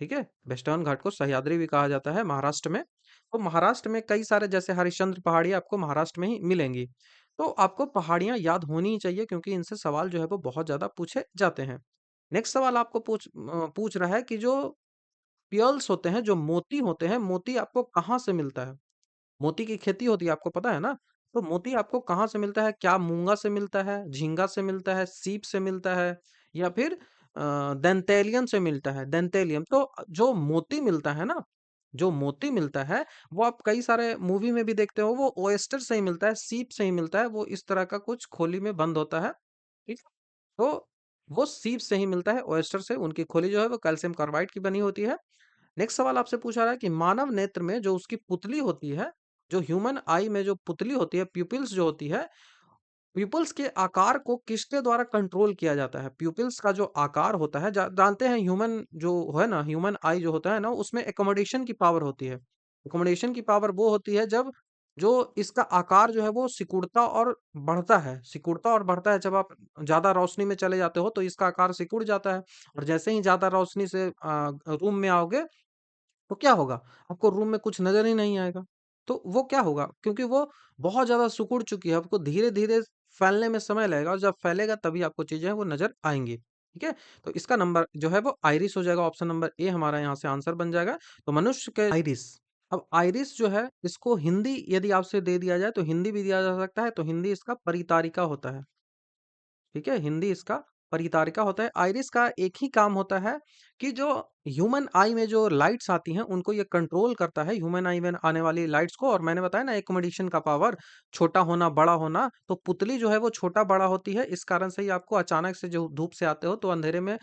ठीक है, वेस्टर्न घाट को सह्याद्री भी कहा जाता है महाराष्ट्र में। तो महाराष्ट्र में कई सारे जैसे हरिश्चंद्र पहाड़ी आपको महाराष्ट्र में ही मिलेंगी। तो आपको पहाड़ियां याद होनी ही चाहिए क्योंकि इनसे सवाल जो है वो बहुत ज्यादा पूछे जाते हैं। नेक्स्ट सवाल आपको पूछ रहा है कि जो पियर्ल्स होते हैं, जो मोती होते हैं, मोती आपको कहाँ से मिलता है? मोती की खेती होती है, आपको पता है ना? तो मोती आपको कहाँ से मिलता है? क्या मूंगा से मिलता है, झींगा से मिलता है, सीप से मिलता है, या फिर दंतेलियन से मिलता है? दंतेलियन। तो जो मोती मिलता है ना, जो मोती मिलता है, वो आप कई सारे मूवी में भी देखते हो, वो ओएस्टर से ही मिलता है, सीप से ही मिलता है। वो इस तरह का कुछ खोली में बंद होता है, ठीक है? तो वो सीप से ही मिलता है, ओएस्टर से। उनकी खोली जो है वो कैल्शियम कार्बाइड की बनी होती है। नेक्स्ट सवाल आपसे पूछा रहा है कि मानव नेत्र में जो उसकी पुतली होती है, जो ह्यूमन आई में जो पुतली होती है, प्यूपिल्स जो होती है, प्यूपिल्स के आकार को किसके द्वारा कंट्रोल किया जाता है? प्यूपिल्स का जो आकार होता है, जानते हैं ह्यूमन जो है ना, ह्यूमन आई जो होता है ना, उसमें एकोमोडेशन की पावर होती है। एकोमोडेशन की पावर वो होती है जब जो इसका आकार जो है वो सिकुड़ता और बढ़ता है, सिकुड़ता और बढ़ता है। जब आप ज्यादा रोशनी में चले जाते हो तो इसका आकार सिकुड़ जाता है, और जैसे ही ज्यादा रोशनी से रूम में आओगे तो क्या होगा? आपको रूम में कुछ नज़र ही नहीं आएगा। तो वो क्या होगा? क्योंकि वो बहुत ज़्यादा सिकुड़ चुकी है, आपको धीरे-धीरे फैलने में समय लगेगा, और जब फैलेगा तभी आपको चीज़ें वो नज़र आएँगी। ठीक है? तो इसका नंबर जो है वो आइरिस हो जाएगा, ऑप्शन नंबर ए हमारा यहाँ से आंसर बन जाएगा। तो मनुष्य के आइरिस, अब आइरिस जो है इसको हिंदी यदि आपसे दे दिया जाए तो हिंदी भी दिया जा सकता है, तो हिंदी इसका परितारिका होता है। ठीक है, हिंदी इसका परितारिका होता है। आइरिस का एक ही काम होता है कि जो ह्यूमन आई में जो लाइट्स आती हैं उनको ये कंट्रोल करता है, ह्यूमन आई में आने वाली लाइट्स को। और मैंने बताया ना एकोमोडेशन का पावर, छोटा होना बड़ा होना, तो पुतली जो है वो छोटा बड़ा होती है। इस कारण से ही आपको अचानक से जो धूप से आते हो तो अंधेरे में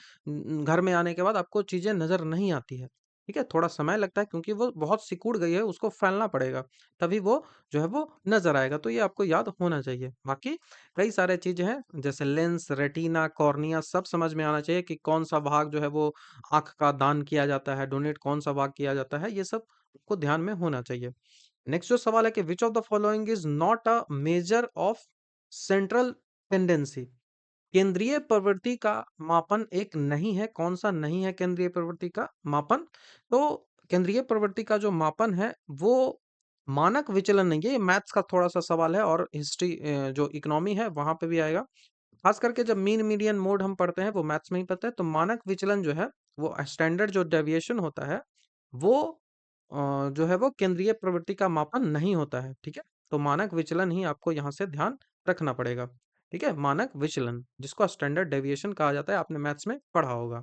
घर में आने के बाद आपको चीजें नजर नहीं आती है। ठीक है, थोड़ा समय लगता है क्योंकि वो बहुत सिकुड़ गई है, उसको फैलना पड़ेगा, तभी वो जो है वो नजर आएगा। तो ये आपको याद होना चाहिए। बाकी कई सारे चीज़ हैं, जैसे लेंस, रेटिना, कॉर्निया, सब समझ में आना चाहिए कि कौन-सा भाग जो है वो आँख का दान किया जाता है, डोनेट कौन-सा भाग किया जाता है, ये सब आपको ध्यान में होना चाहिए। नेक्स्ट जो सवाल है कि which of the following is not a measure of central tendency? केंद्रीय प्रवृत्ति का मापन एक नहीं है, कौन-सा नहीं है केंद्रीय प्रवृत्ति का मापन? तो केंद्रीय प्रवृत्ति का जो मापन है, वो मानक विचलन नहीं है। ये मैथ्स का थोड़ा-सा सवाल है, और हिस्ट्री जो इकोनॉमी है वहाँ पे भी आएगा। खास करके जब मीन मीडियन मोड हम पढ़ते हैं वो मैथ्स में ही पढ़ते हैं। तो मानक विचलन जो है वो स्टैंडर्ड जो डेविएशन होता है वो जो है वो केंद्रीय प्रवृत्ति का मापन नहीं होता है। ठीक है, तो मानक विचलन ही आपको यहाँ से ध्यान रखना पड़ेगा। ठीक है, मानक विचलन जिसको स्टैंडर्ड डेविएशन कहा जाता है, आपने मैथ्स में पढ़ा होगा।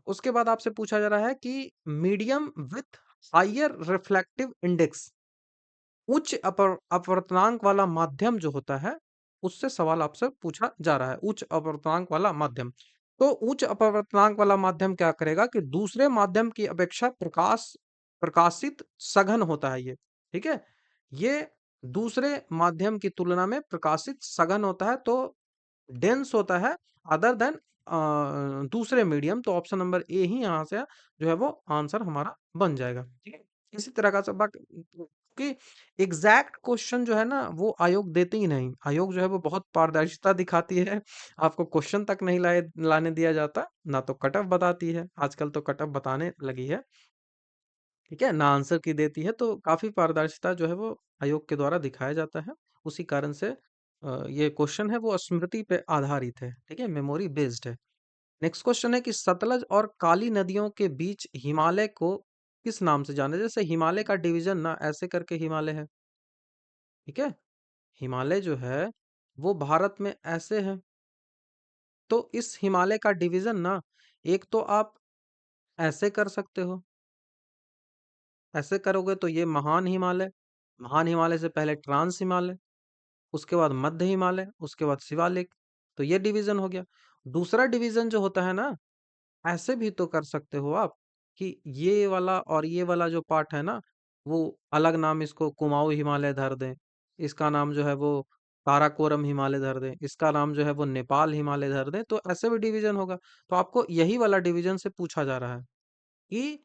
उसके बाद आपसे पूछा जा रहा है कि medium with higher reflective index, उच्च अपवर्तनांक वाला माध्यम जो होता है, उससे सवाल आपसे पूछा जा रहा है। उच्च अपवर्तनांक वाला माध्यम, तो उच्च अपवर्तनांक वाला माध्यम क्या करेगा कि दूसरे माध्यम की अपेक्षा प्रकाशित सघन होता है ये। ठीक है, ये दूसरे माध्यम की तुलना में प्रकाशित सघन होता है, तो डेंस होता है अदर देन दूसरे मीडियम। तो ऑप्शन नंबर ए ही यहाँ से जो है वो आंसर हमारा बन जाएगा। ठीक है, इसी तरह का सब कि एग्जैक्ट क्वेश्चन जो है ना वो आयोग देते ही नहीं। आयोग जो है वो बहुत पारदर्शिता दिखाती है, आपको क्वेश्चन तक नहीं लाने दिया जाता, ना तो कट ऑफ बताती है। आजकल तो कट ऑफ बताने लगी है, ठीक है, ना आंसर की देती है। तो काफी पारदर्शिता जो है वो आयोग के द्वारा दिखाया जाता है। उसी कारण से ये क्वेश्चन है वो स्मृति पे आधारित है, ठीक है, मेमोरी बेस्ड है। नेक्स्ट क्वेश्चन है कि सतलज और काली नदियों के बीच हिमालय को किस नाम से जाना, जैसे हिमालय का डिवीजन ना ऐसे करके हिमालय है। ठीक है, हिमालय जो है वो भारत में ऐसे है। तो इस हिमालय का डिवीजन ना, एक तो आप ऐसे कर सकते हो, ऐसे करोगे तो ये महान हिमालय, महान हिमालय से पहले ट्रांस हिमालय, उसके बाद मध्य हिमालय, उसके बाद शिवालिक। तो ये डिवीजन हो गया। दूसरा डिवीजन जो होता है ना, ऐसे भी तो कर सकते हो आप कि ये वाला और ये वाला जो पार्ट है ना, वो अलग नाम इसको कुमाऊं हिमालय धर दें, इसका नाम जो है वो काराकोरम हिमालय धर दें, इसका नाम जो है वो नेपाल हिमालय धर दें। तो ऐसे भी डिवीजन होगा। तो आपको यही वाला डिवीजन से पूछा जा रहा है कि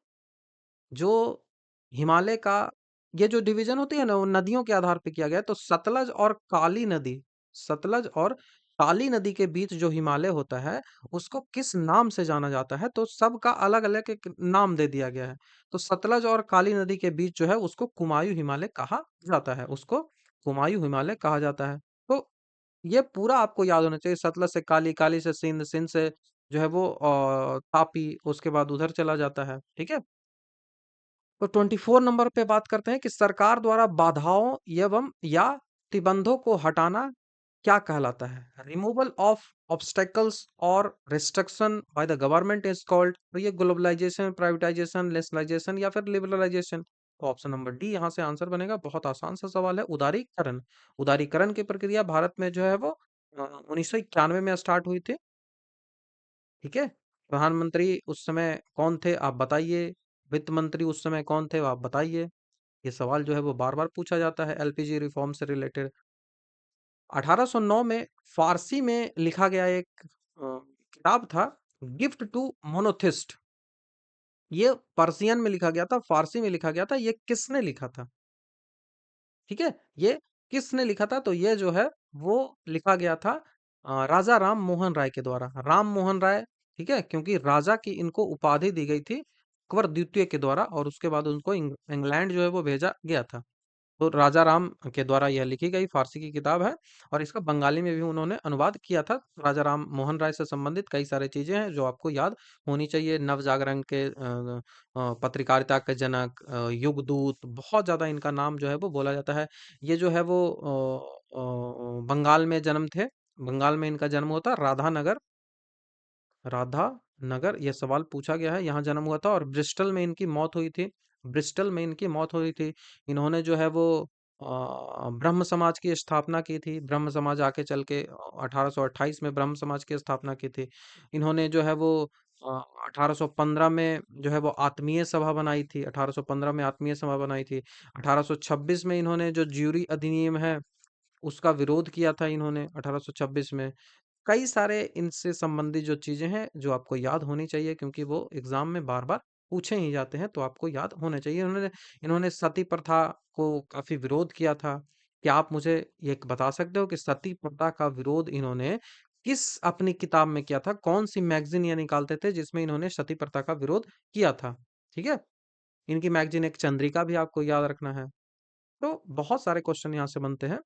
जो हिमालय का ये जो डिवीजन होती है ना वो नदियों के आधार पे किया गया है। तो सतलज और काली नदी, सतलज और काली नदी के बीच जो हिमालय होता है उसको किस नाम से जाना जाता है? तो सबका अलग-अलग एक नाम दे दिया गया है। तो सतलज और काली नदी के बीच जो है उसको कुमायूं हिमालय कहा जाता है। उसको कुमायूं हिमालय कहा जाता है। तो ये पूरा आपको याद होना चाहिए। सतलज से काली, काली से सिंध, सिंध से जो है वो तापी, उसके बाद उधर चला जाता है। ठीक है? तो 24 नंबर पे बात करते हैं कि सरकार द्वारा बाधाओं एवं या प्रतिबंधों को हटाना क्या कहलाता है? रिमूवल ऑफ ऑब्स्टेकल्स और restriction by the government is called. तो ये ग्लोबलाइजेशन, प्राइवेटाइजेशन, नेशनलाइजेशन या फिर लिबरलाइजेशन। तो ऑप्शन नंबर डी यहाँ से आंसर बनेगा। बहुत आसान सा सवाल है। उदारीकरण। उदारीकरण की प्रक्रिया भारत में जो है वो 1991 में स्टार्ट हुई थी। ठीक है? प्रधानमंत्री उस समय कौन थे आप बताइए? वित्त मंत्री उस समय कौन थे आप बताइए? ये सवाल जो है वो बार-बार पूछा जाता है एलपीजी रिफॉर्म से रिलेटेड। 1809 में फारसी में लिखा गया एक किताब था, गिफ्ट टू मोनोथिस्ट। ये पर्शियन में लिखा गया था, फारसी में लिखा गया था। ये किसने लिखा था? ठीक है? ये किसने लिखा था? तो ये जो है वो लिखा गया था राजा राम मोहन राय के द्वारा। राम मोहन राय, ठीक है? क्योंकि राजा की इनको उपाधि दी गई थी अकबर द्वितीय के द्वारा, और उसके बाद उनको इंग्लैंड जो है वो भेजा गया था। तो राजा राम के द्वारा यह लिखी गई फारसी की किताब है, और इसका बंगाली में भी उन्होंने अनुवाद किया था। राजा राम मोहन राय से संबंधित कई सारी चीजें हैं जो आपको याद होनी चाहिए। नवजागरण के पत्रकारिता के जनक, युगदूत, बहुत ज्यादा इनका नाम जो है वो बोला जाता है। ये जो है वो बंगाल में जन्म थे। बंगाल में इनका जन्म होता राधा नगर। राधा नगर ये सवाल पूछा गया है, यहाँ जन्म हुआ था, और ब्रिस्टल में इनकी मौत हुई थी। ब्रिस्टल में इनकी मौत हुई थी। इन्होंने जो है वो ब्रह्म समाज की स्थापना की थी। ब्रह्म समाज आके चल के 1828 में ब्रह्म समाज की स्थापना की थी। इन्होंने जो है वो 1815 में जो है वो आत्मीय सभा बनाई थी। 1815 में आत्मीय सभा बनाई थी। 1826 में इन्होंने जो ज्यूरी अधिनियम है उसका विरोध किया था इन्होंने 1826 में। कई सारे इनसे संबंधित जो चीजें हैं जो आपको याद होनी चाहिए, क्योंकि वो एग्जाम में बार बार पूछे ही जाते हैं, तो आपको याद होने चाहिए। इन्होंने इन्होंने सती प्रथा को काफी विरोध किया था। क्या आप मुझे ये बता सकते हो कि सती प्रथा का विरोध इन्होंने किस अपनी किताब में किया था? कौन सी मैगजीन ये निकालते थे जिसमें इन्होंने सती प्रथा का विरोध किया था? ठीक है? इनकी मैगजीन एक चंद्रिका भी आपको याद रखना है। तो बहुत सारे क्वेश्चन यहाँ से बनते हैं।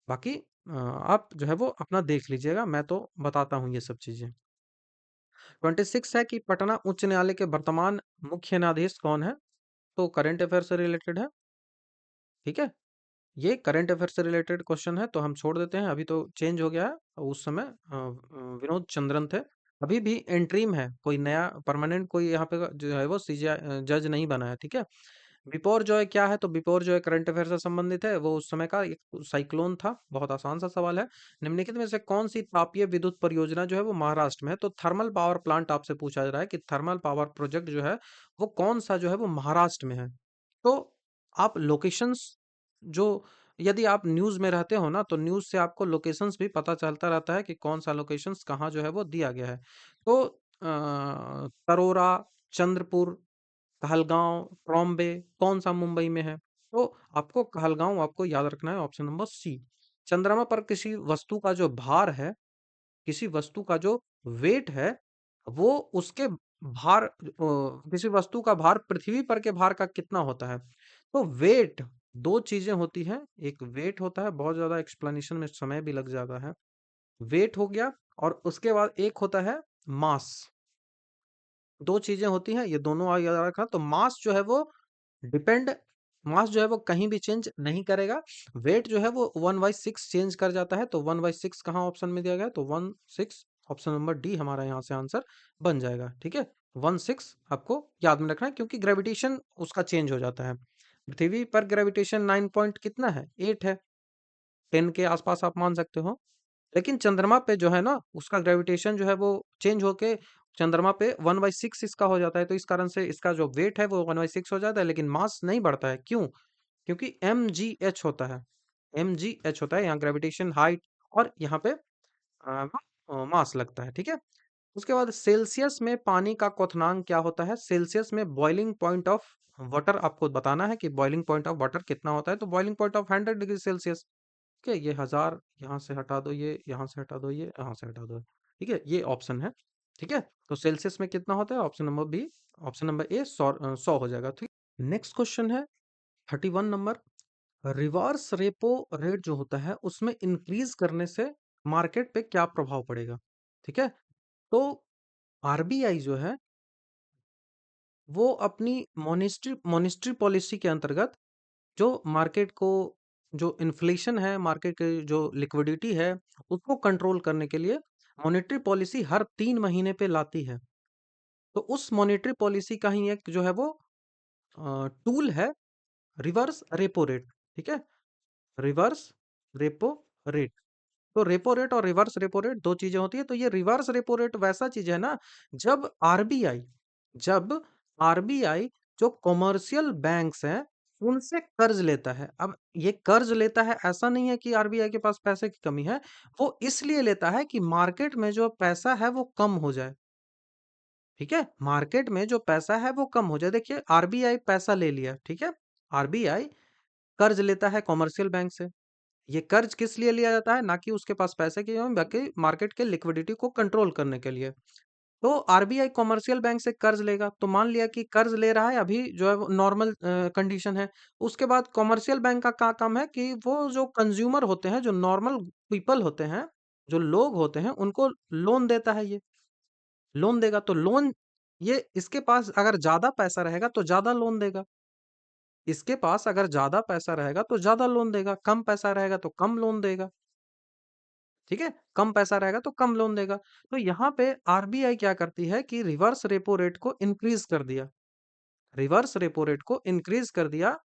बाकी आप जो है वो अपना देख लीजिएगा, मैं तो बताता हूँ ये सब चीजें। 26 है कि पटना उच्च न्यायालय के वर्तमान मुख्य न्यायाधीश कौन है? तो करंट अफेयर से रिलेटेड है। ठीक है? ये करंट अफेयर से रिलेटेड क्वेश्चन है, तो हम छोड़ देते हैं। अभी तो चेंज हो गया है। उस समय विनोद चंद्रन थे। अभी भी इंटरिम है, कोई नया परमानेंट कोई यहाँ पे जो है वो सीजीआई जज नहीं बना है। ठीक है? बिपोर जॉय क्या है? तो बिपोर जॉय करंट अफेयर से संबंधित है। वो उस समय का एक साइक्लोन था। बहुत आसान सा सवाल है। निम्नलिखित में से कौन सी तापीय विद्युत परियोजना जो है वो महाराष्ट्र में है? तो थर्मल पावर प्लांट आपसे पूछा जा रहा है कि थर्मल पावर प्रोजेक्ट जो है वो कौन सा जो है वो महाराष्ट्र में है। तो आप लोकेशंस जो, यदि आप न्यूज में रहते हो ना, तो न्यूज से आपको लोकेशंस भी पता चलता रहता है कि कौन सा लोकेशंस कहाँ जो है वो दिया गया है। तो तरोरा, चंद्रपुर, कहलगांव, ट्रॉम्बे कौन सा मुंबई में है? तो आपको कहलगांव आपको याद रखना है, ऑप्शन नंबर सी। चंद्रमा पर किसी वस्तु का जो भार है, किसी वस्तु का जो वेट है, वो उसके भार किसी वस्तु का भार पृथ्वी पर के भार का कितना होता है? तो वेट, दो चीजें होती हैं। एक वेट होता है, बहुत ज्यादा एक्सप्लेनेशन में समय भी लग जाता है। वेट हो गया, और उसके बाद एक होता है मास। दो चीजें होती हैं, ये दोनों याद रखा। तो मास जो है वो डिपेंड, मास जो है वो कहीं भी चेंज नहीं करेगा। वेट जो है वो 1/6 चेंज कर जाता है। तो 1/6 कहाँ ऑप्शन में दिया गया है? तो 1/6 ऑप्शन नंबर डी हमारा यहाँ से आंसर बन जाएगा। ठीक है? 1/6 आपको याद में रखना है, क्योंकि ग्रेविटेशन उसका चेंज हो जाता है। पृथ्वी पर ग्रेविटेशन 9 पॉइंट कितना है? 8 है। 10 के आसपास आप मान सकते हो। लेकिन चंद्रमा पे जो है ना, उसका ग्रेविटेशन जो है वो चेंज होके चंद्रमा पे 1/6 इसका हो जाता है। तो इस कारण से इसका जो वेट है वो 1/6 हो जाता है, लेकिन मास नहीं बढ़ता है। क्यों? क्योंकि mgh होता है। mgh होता है यहाँ ग्रेविटेशन हाइट, और यहाँ पे मास लगता है। ठीक है? उसके बाद सेल्सियस में पानी का क्वथनांक क्या होता है? सेल्सियस में बॉइलिंग पॉइंट ऑफ वाटर आपको बताना है कि बॉइलिंग पॉइंट ऑफ वाटर कितना होता है। तो boiling point of 100 degree Celsius. ठीक है, ये 1000 यहाँ से हटा दो, ये यहाँ से हटा दो, ये यहाँ से हटा दो। ठीक है, ये ऑप्शन है। ठीक है, तो सेल्सियस में कितना होता है? Option number B, option number A 100 हो जाएगा। ठीक, नेक्स्ट क्वेश्चन है 31 नंबर। रिवर्स रेपो रेट जो होता है उसमें इंक्रीज करने से मार्केट पे क्या प्रभाव पड़ेगा? ठीक है, तो आरबीआई जो है वो अपनी मॉनेटरी पॉलिसी के अंतर्गत जो मार्केट को, जो इन्फ्लेशन है, मार्केट की जो लिक्विडिटी है, उसको कंट्रोल करने के लिए मॉनेटरी पॉलिसी हर 3 महीने पे लाती है। तो उस मॉनेटरी पॉलिसी का ही एक जो है वो टूल है रिवर्स रेपो रेट। ठीक है, रिवर्स रेपो रेट। तो रेपो रेट और रिवर्स रेपो रेट दो चीजें होती है। तो ये रिवर्स रेपो रेट वैसा चीज है ना, जब आरबीआई जब आरबीआई जो कॉमर्शियल बैंक्स हैं उनसे कर्ज लेता है। अब ये कर्ज लेता है, ऐसा नहीं है कि आरबीआई के पास पैसे की कमी है, वो इसलिए लेता है कि मार्केट में जो पैसा है वो कम हो जाए। ठीक है, मार्केट में जो पैसा है वो कम हो जाए। देखिए, आरबीआई पैसा ले लिया, ठीक है, आरबीआई कर्ज लेता है कॉमर्शियल बैंक से। ये कर्ज किस लिए लिया जाता है? ना कि उसके पास पैसे की कमी, बल्कि मार्केट के लिक्विडिटी को कंट्रोल करने के लिए। तो आरबीआई कॉमर्शियल बैंक से कर्ज लेगा, तो मान लिया कि कर्ज ले रहा है, अभी जो है वो नॉर्मल कंडीशन है। उसके बाद कॉमर्शियल बैंक का क्या काम है कि वो जो कंज्यूमर होते हैं, जो नॉर्मल पीपल होते हैं, जो लोग होते हैं, उनको लोन देता है। ये लोन देगा तो लोन, ये इसके पास अगर ज्यादा पैसा रहेगा तो ज्यादा लोन देगा, इसके पास अगर ज्यादा पैसा रहेगा तो ज्यादा लोन देगा, कम पैसा रहेगा तो कम लोन देगा। ठीक है, कम पैसा रहेगा तो कम लोन देगा। तो यहाँ पे आरबीआई क्या करती है कि रिवर्स रेपो रेट को इंक्रीज कर दिया। रिवर्स रेपो रेट को इंक्रीज कर दिया,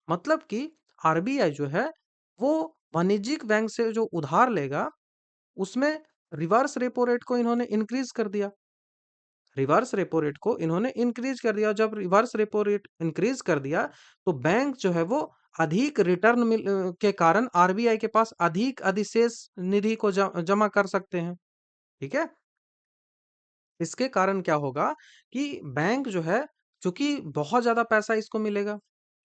मतलब कि आरबीआई जो है वो वाणिज्यिक बैंक से जो उधार लेगा उसमें रिवर्स रेपो रेट को इन्होंने इंक्रीज कर दिया। रिवर्स रेपो रेट को इन्होंने इंक्रीज कर दिया। जब रिवर्स रेपो रेट इंक्रीज कर दिया तो बैंक जो है वो अधिक रिटर्न के कारण आरबीआई के पास अधिक अधिशेष निधि को जमा कर सकते हैं। ठीक है, इसके कारण क्या होगा कि बैंक जो है, चूंकि बहुत ज्यादा पैसा इसको मिलेगा,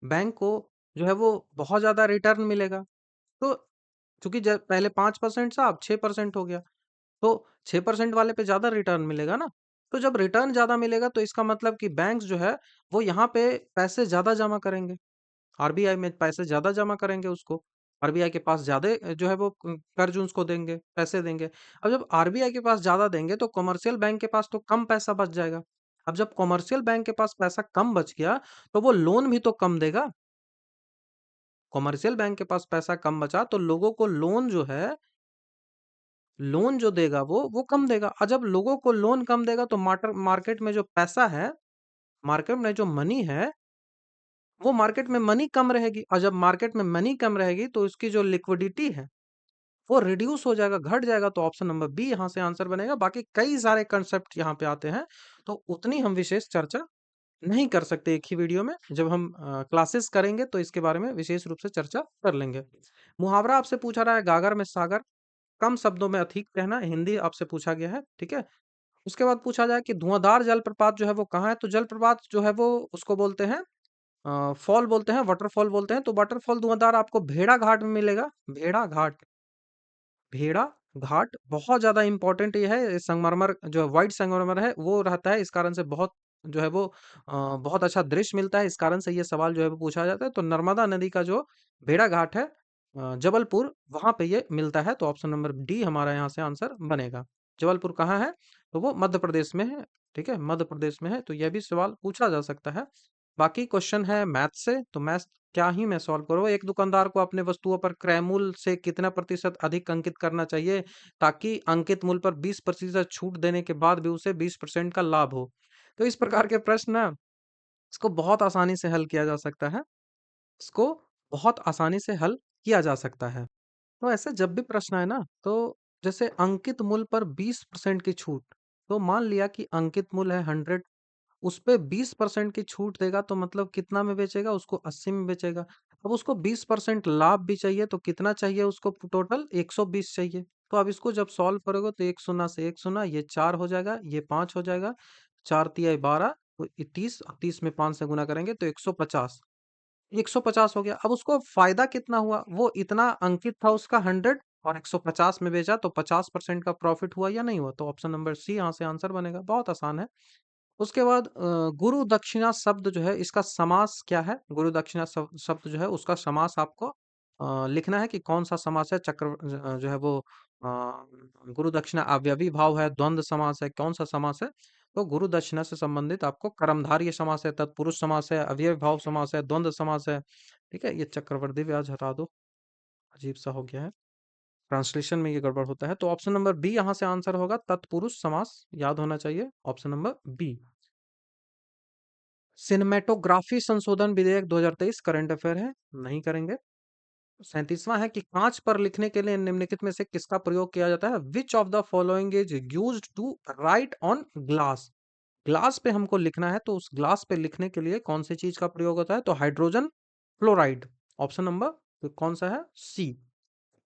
बैंक को जो है वो बहुत ज्यादा रिटर्न मिलेगा। तो चूंकि पहले 5% था, अब 6% हो गया, तो 6% वाले पे ज्यादा रिटर्न मिलेगा ना। तो जब रिटर्न ज्यादा मिलेगा तो इसका मतलब कि बैंक जो है वो यहाँ पे पैसे ज्यादा जमा करेंगे, आरबीआई में पैसे ज्यादा जमा करेंगे उसको। आरबीआई के पास ज्यादा जो है वो कर्ज उसको देंगे, पैसे देंगे। अब जब आरबीआई के पास ज्यादा देंगे तो कमर्शियल बैंक के पास तो कम पैसा बच जाएगा। अब जब कमर्शियल बैंक के पास पैसा कम बच गया तो वो लोन भी तो कम देगा। कमर्शियल बैंक के पास पैसा कम बचा तो लोगों को लोन जो है, लोन जो देगा वो कम देगा। और जब लोगों को लोन कम देगा तो मार्केट में जो पैसा है, मार्केट में जो मनी है, वो मार्केट में मनी कम रहेगी। और जब मार्केट में मनी कम रहेगी तो उसकी जो लिक्विडिटी है वो रिड्यूस हो जाएगा, घट जाएगा। तो ऑप्शन नंबर बी यहाँ से आंसर बनेगा। बाकी कई सारे कंसेप्ट यहाँ पे आते हैं, तो उतनी हम विशेष चर्चा नहीं कर सकते एक ही वीडियो में। जब हम क्लासेस करेंगे तो इसके बारे में विशेष रूप से चर्चा कर लेंगे। मुहावरा आपसे पूछा रहा है गागर में सागर, कम शब्दों में अधिक कहना, हिंदी आपसे पूछा गया है। ठीक है, उसके बाद पूछा जाए कि धुआंधार जलप्रपात जो है वो कहाँ है, तो जलप्रपात जो है वो उसको बोलते हैं फॉल बोलते हैं, वाटरफॉल बोलते हैं। तो वाटरफॉल धुआंधार आपको भेड़ा घाट में मिलेगा। भेड़ा घाट, भेड़ा घाट बहुत ज्यादा इंपॉर्टेंट ये है। ये संगमरमर जो व्हाइट संगमरमर है वो रहता है, इस कारण से बहुत जो है वो बहुत अच्छा दृश्य मिलता है। इस कारण से ये सवाल जो है वो पूछा जाता है। तो नर्मदा नदी का जो भेड़ा घाट है जबलपुर, वहां पे ये मिलता है। तो ऑप्शन नंबर डी हमारा यहाँ से आंसर बनेगा। जबलपुर कहाँ है? तो वो मध्य प्रदेश में है। ठीक है, मध्य प्रदेश में है। तो यह भी सवाल पूछा जा सकता है। बाकी क्वेश्चन है मैथ से, तो मैथ क्या ही मैं सॉल्व करूँ। एक दुकानदार को अपने वस्तुओं पर क्रय मूल्य से कितना प्रतिशत अधिक अंकित करना चाहिए ताकि अंकित मूल्य पर 20% छूट देने के बाद भी उसे 20% का लाभ हो? तो इस प्रकार के प्रश्न ना, इसको बहुत आसानी से हल किया जा सकता है। इसको बहुत आसानी से हल किया जा सकता है। तो ऐसे जब भी प्रश्न आए ना, तो जैसे अंकित मूल्य पर 20% की छूट, तो मान लिया कि अंकित मूल्य है 100, उस पे 20% की छूट देगा तो मतलब कितना में बेचेगा? उसको 80 में बेचेगा। अब उसको 20% लाभ भी चाहिए, तो कितना चाहिए उसको? टोटल 120 चाहिए। तो अब इसको जब सॉल्व करोगे तो एक शून्य से एक शून्य, ये 4 हो जाएगा, ये 5 हो जाएगा, 4 तिया 12, तो 30, 30 में 5 से गुना करेंगे तो 150। 150 हो गया। अब उसको फायदा कितना हुआ, वो इतना अंकित था उसका 100 और 150 में बेचा, तो 50% का प्रॉफिट हुआ या नहीं हुआ? तो ऑप्शन नंबर सी यहाँ से आंसर बनेगा। बहुत आसान है। उसके बाद गुरु दक्षिणा शब्द जो है, इसका समास क्या है? गुरु दक्षिणा शब्द जो है उसका समास आपको लिखना है कि कौन सा समास है। जो है वो गुरु दक्षिणा अव्ययी भाव है, द्वंद्व समास है, कौन सा समास है? तो गुरु दक्षिणा से संबंधित आपको कर्मधारय समास है, तत्पुरुष समास है, अव्ययी भाव समास है, द्वंद्व समास है। ठीक है, ये चक्रवर्ती व्याज हटा दो, अजीब सा हो गया है, ट्रांसलेशन में ये गड़बड़ होता है। तो ऑप्शन नंबर बी यहाँ से आंसर होगा, तत्पुरुष समास याद होना चाहिए, ऑप्शन नंबर बी। सिनेमेटोग्राफी संशोधन विधेयक 2023 करंट अफेयर है, नहीं करेंगे। 37वां है कि कांच पर लिखने के लिए निम्नलिखित में से किसका प्रयोग किया जाता है? Which of the following is used to write on glass? Glass पे हमको लिखना है, तो उस ग्लास पे लिखने के लिए कौन सी चीज का प्रयोग होता है? तो हाइड्रोजन फ्लोराइड। ऑप्शन नंबर तो कौन सा है? सी,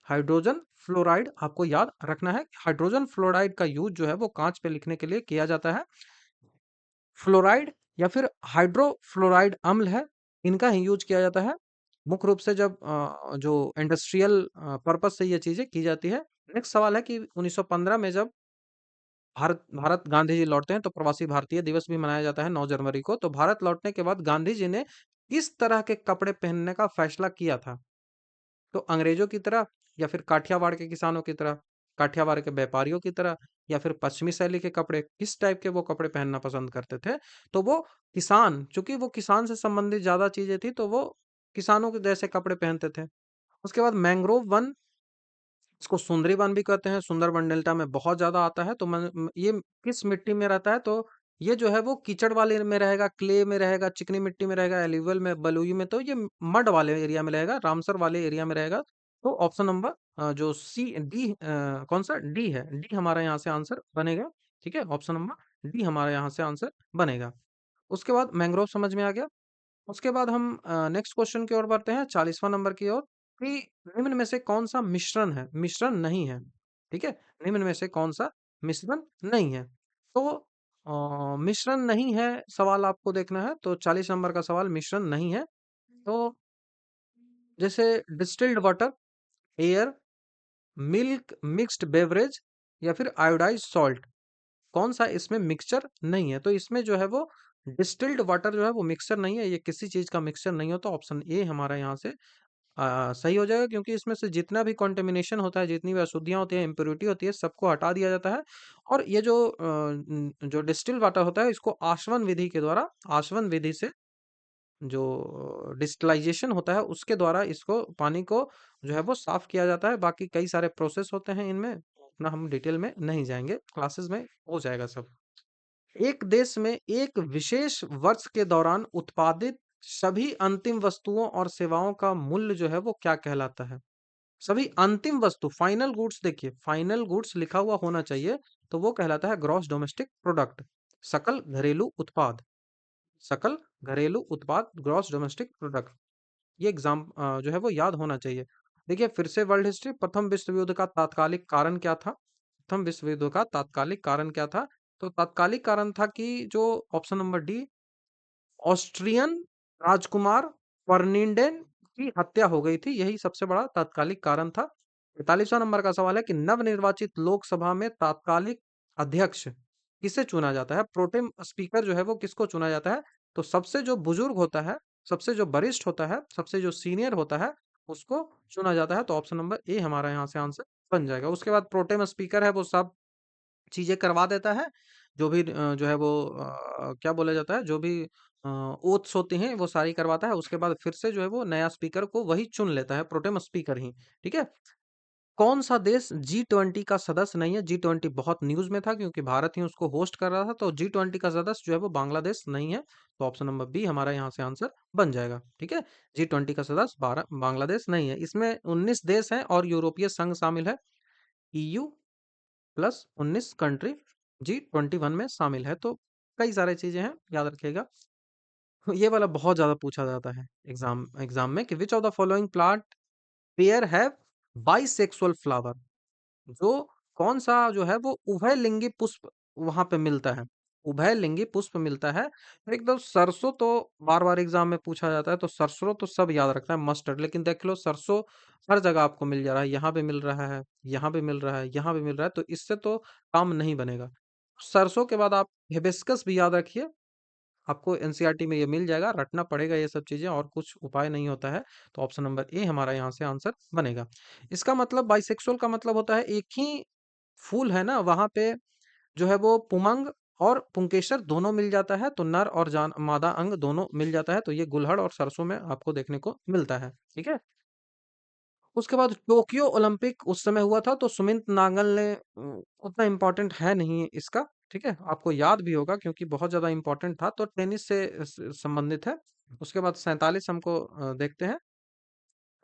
हाइड्रोजन फ्लोराइड। आपको याद रखना है, हाइड्रोजन फ्लोराइड का यूज जो है वो कांच पे लिखने के लिए किया जाता है। फ्लोराइड या फिर हाइड्रोफ्लोराइड अम्ल है, इनका ही यूज किया जाता है मुख्य रूप से जब जो इंडस्ट्रियल पर्पस से ये चीजें की जाती है। नेक्स्ट सवाल है कि 1915 में जब भारत भारत गांधी जी लौटते हैं, तो प्रवासी भारतीय दिवस भी मनाया जाता है 9 जनवरी को। तो भारत लौटने के बाद गांधी जी ने किस तरह के कपड़े पहनने का फैसला किया था? तो अंग्रेजों की तरह, या फिर काठियावाड़ के किसानों की तरह, काठियावाड़ के व्यापारियों की तरह, या फिर पश्चिमी शैली के कपड़े, किस टाइप के वो कपड़े पहनना पसंद करते थे? तो वो किसान, चूंकि वो किसान से संबंधित ज्यादा चीजें थी, तो वो किसानों के जैसे कपड़े पहनते थे। उसके बाद मैंग्रोव वन, इसको सुंदरी वन भी कहते हैं, सुंदरबन डेल्टा में बहुत ज्यादा आता है। तो ये किस मिट्टी में रहता है? तो ये जो है वो कीचड़ वाले में रहेगा, क्ले में रहेगा, चिकनी मिट्टी में रहेगा, एल्यूवियल में, बलुई में। तो ये मड वाले एरिया में रहेगा, रामसर वाले एरिया में रहेगा। तो ऑप्शन नंबर जो सी डी, कौन सा? डी है, डी हमारा यहाँ से आंसर बनेगा। ठीक है, ऑप्शन नंबर डी हमारा यहाँ से आंसर बनेगा। उसके बाद मैंग्रोव समझ में आ गया। उसके बाद हम नेक्स्ट क्वेश्चन की ओर बढ़ते हैं, 40वां नंबर की ओर, कि निम्न में से कौन सा मिश्रण है, मिश्रण नहीं है? ठीक है, निम्न में से कौन सा मिश्रण नहीं है? तो मिश्रण नहीं है, सवाल आपको देखना है। तो 40 नंबर का सवाल मिश्रण नहीं है। तो जैसे distilled water, air, milk, mixed beverage, या फिर आयोडाइज सॉल्ट, कौन सा इसमें मिक्सचर नहीं है? तो इसमें जो है वो डिस्टिल्ड वाटर जो है वो मिक्सचर नहीं है, ये किसी चीज का मिक्सचर नहीं हो। तो ऑप्शन ए हमारा यहाँ से सही हो जाएगा, क्योंकि इसमें से जितना भी कॉन्टेमिनेशन होता है, जितनी भी अशुद्धियां होती है, इम्प्योरिटी होती है, सबको हटा दिया जाता है। और ये जो जो डिस्टिल वाटर होता है, इसको आशवन विधि के द्वारा, आशवन विधि से जो डिस्टिलाइजेशन होता है उसके द्वारा इसको, पानी को जो है वो साफ किया जाता है। बाकी कई सारे प्रोसेस होते हैं इनमें, अपना हम डिटेल में नहीं जाएंगे, क्लासेस में हो जाएगा सब। एक देश में एक विशेष वर्ष के दौरान उत्पादित सभी अंतिम वस्तुओं और सेवाओं का मूल्य जो है वो क्या कहलाता है? सभी अंतिम वस्तु, फाइनल गुड्स, देखिए फाइनल गुड्स लिखा हुआ होना चाहिए, तो वो कहलाता है ग्रॉस डोमेस्टिक प्रोडक्ट, सकल घरेलू उत्पाद, सकल घरेलू उत्पाद, ग्रॉस डोमेस्टिक प्रोडक्ट। ये एग्जाम जो है वो याद होना चाहिए। देखिए फिर से वर्ल्ड हिस्ट्री, प्रथम विश्व युद्ध का तात्कालिक कारण क्या था? प्रथम विश्व युद्ध का तात्कालिक कारण क्या था? तो तात्कालिक कारण था कि जो ऑप्शन नंबर डी, ऑस्ट्रियन राजकुमार फर्डिनेंड की हत्या हो गई थी, यही सबसे बड़ा तात्कालिक कारण था। 45वां नंबर का सवाल है कि नवनिर्वाचित लोकसभा में तात्कालिक अध्यक्ष किसे चुना जाता है? प्रोटेम स्पीकर जो है वो किसको चुना जाता है? तो सबसे जो बुजुर्ग होता है, सबसे जो वरिष्ठ होता है, सबसे जो सीनियर होता है, उसको चुना जाता है। तो ऑप्शन नंबर ए हमारा यहाँ से आंसर बन जाएगा। उसके बाद प्रोटेम स्पीकर है, वो सब चीजें करवा देता है, जो भी जो है वो क्या बोला जाता है, जो भी ओथ्स होती हैं वो सारी करवाता है। उसके बाद फिर से जो है वो नया स्पीकर को वही चुन लेता है, प्रोटेम स्पीकर ही। ठीक है, कौन सा देश G20 का सदस्य नहीं है? G20 बहुत न्यूज में था, क्योंकि भारत ही उसको होस्ट कर रहा था। तो G20 का सदस्य जो है वो बांग्लादेश नहीं है। तो ऑप्शन नंबर बी हमारा यहाँ से आंसर बन जाएगा। ठीक है, G20 का सदस्य बांग्लादेश नहीं है। इसमें 19 देश हैं और यूरोपीय संघ शामिल है, EU प्लस 19 कंट्री G21 में शामिल है। तो कई सारी चीजें हैं, याद रखिएगा। ये वाला बहुत ज्यादा पूछा जाता है एग्जाम एग्जाम में, कि विच of the following plant pair have bisexual flower? जो कौन सा जो है वो उभयलिंगी पुष्प वहां पे मिलता है? उभयलिंगी पुष्प मिलता है। एकदम सरसों तो बार-बार एग्ज़ाम में पूछा जाता है, तो सरसों तो सब याद रखना है मस्ट, लेकिन देख लो सरसों हर जगह आपको मिल जा रहा है, यहाँ पे मिल रहा है, यहाँ पे मिल रहा है, यहाँ पे मिल रहा है, तो इससे तो काम नहीं बनेगा। सरसों के बाद आप हिबिस्कस भी याद रखिए, आपको एनसीईआरटी में ये मिल जाएगा, रटना पड़ेगा ये सब चीज़ें, और कुछ उपाय नहीं होता है। तो ऑप्शन नंबर ए हमारा यहाँ से आंसर बनेगा। इसका मतलब बाइसेक्सुअल का मतलब होता है एक ही फूल है ना, वहाँ पे जो है वो पुमंग और पुंकेसर दोनों मिल जाता है, तो नर और मादा अंग दोनों मिल जाता है, तो ये गुलहड़ और सरसों में आपको देखने को मिलता है। ठीक है। उसके बाद टोक्यो ओलंपिक उस समय हुआ था, तो सुमित नागल ने उतना इम्पोर्टेंट है नहीं इसका। ठीक है, आपको याद भी होगा क्योंकि बहुत ज्यादा इम्पोर्टेंट था, तो टेनिस से संबंधित है। उसके बाद 47 हमको देखते हैं।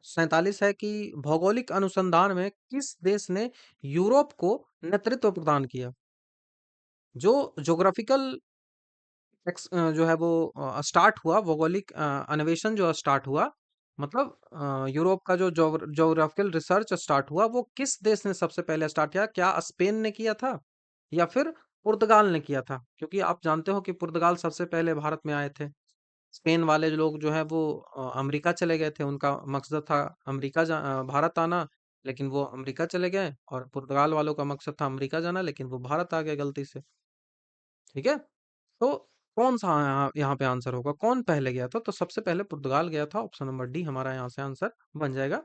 47 है कि भौगोलिक अनुसंधान में किस देश ने यूरोप को नेतृत्व प्रदान किया? जो ज्योग्राफिकल जो है वो स्टार्ट हुआ, भौगोलिक अन्वेषण जो स्टार्ट हुआ, मतलब यूरोप का जो ज्योग्राफिकल रिसर्च स्टार्ट हुआ, वो किस देश ने सबसे पहले स्टार्ट किया? क्या स्पेन ने किया था या फिर पुर्तगाल ने किया था? क्योंकि आप जानते हो कि पुर्तगाल सबसे पहले भारत में आए थे। स्पेन वाले लोग जो है वो अमेरिका चले गए थे, उनका मकसद था भारत आना, लेकिन वो अमेरिका चले गए, और पुर्तगाल वालों का मकसद था अमेरिका जाना, लेकिन वो भारत आ गए गलती से। ठीक है। तो कौन सा यहाँ पे आंसर होगा, कौन पहले गया था? तो सबसे पहले पुर्तगाल गया था, ऑप्शन नंबर डी हमारा यहाँ से आंसर बन जाएगा।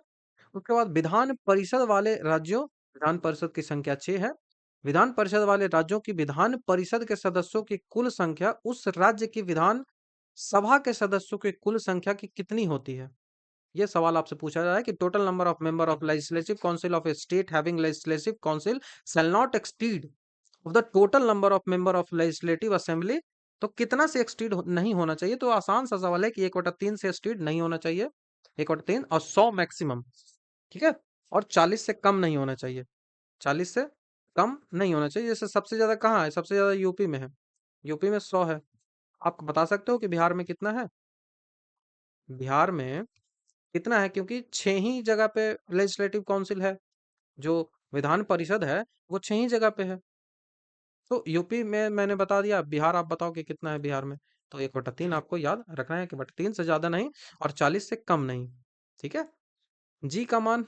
उसके बाद विधान परिषद वाले राज्यों, विधान परिषद की संख्या 6 है। विधान परिषद वाले राज्यों की विधान परिषद के सदस्यों की कुल संख्या उस राज्य की विधान सभा के सदस्यों की कुल संख्या की कितनी होती है? ये सवाल आपसे पूछा जा रहा है कि total number of member of legislative council of a state having legislative council shall not exceed of the total number of member of legislative assembly. तो कितना से एक्सटीड नहीं होना चाहिए? तो आसान सा सवाल है कि 1/3 से एक्सटीड नहीं होना चाहिए, 1/3, और 100 मैक्सिमम। ठीक है। और 40 से कम नहीं होना चाहिए, 40 से कम नहीं होना चाहिए। जैसे सबसे ज्यादा कहाँ है? सबसे ज्यादा यूपी में है, यूपी में 100 है। आप बता सकते हो कि बिहार में कितना है? बिहार में कितना है? क्योंकि 6 ही जगह पे लेजिस्लेटिव काउंसिल है, जो विधान परिषद है वो 6 ही जगह पे है। तो यूपी में मैंने बता दिया, बिहार आप बताओ कि कितना है बिहार में। तो 1/3 आपको याद रखना है, 1/3 से ज्यादा नहीं और 40 से कम नहीं। ठीक है। जी का मान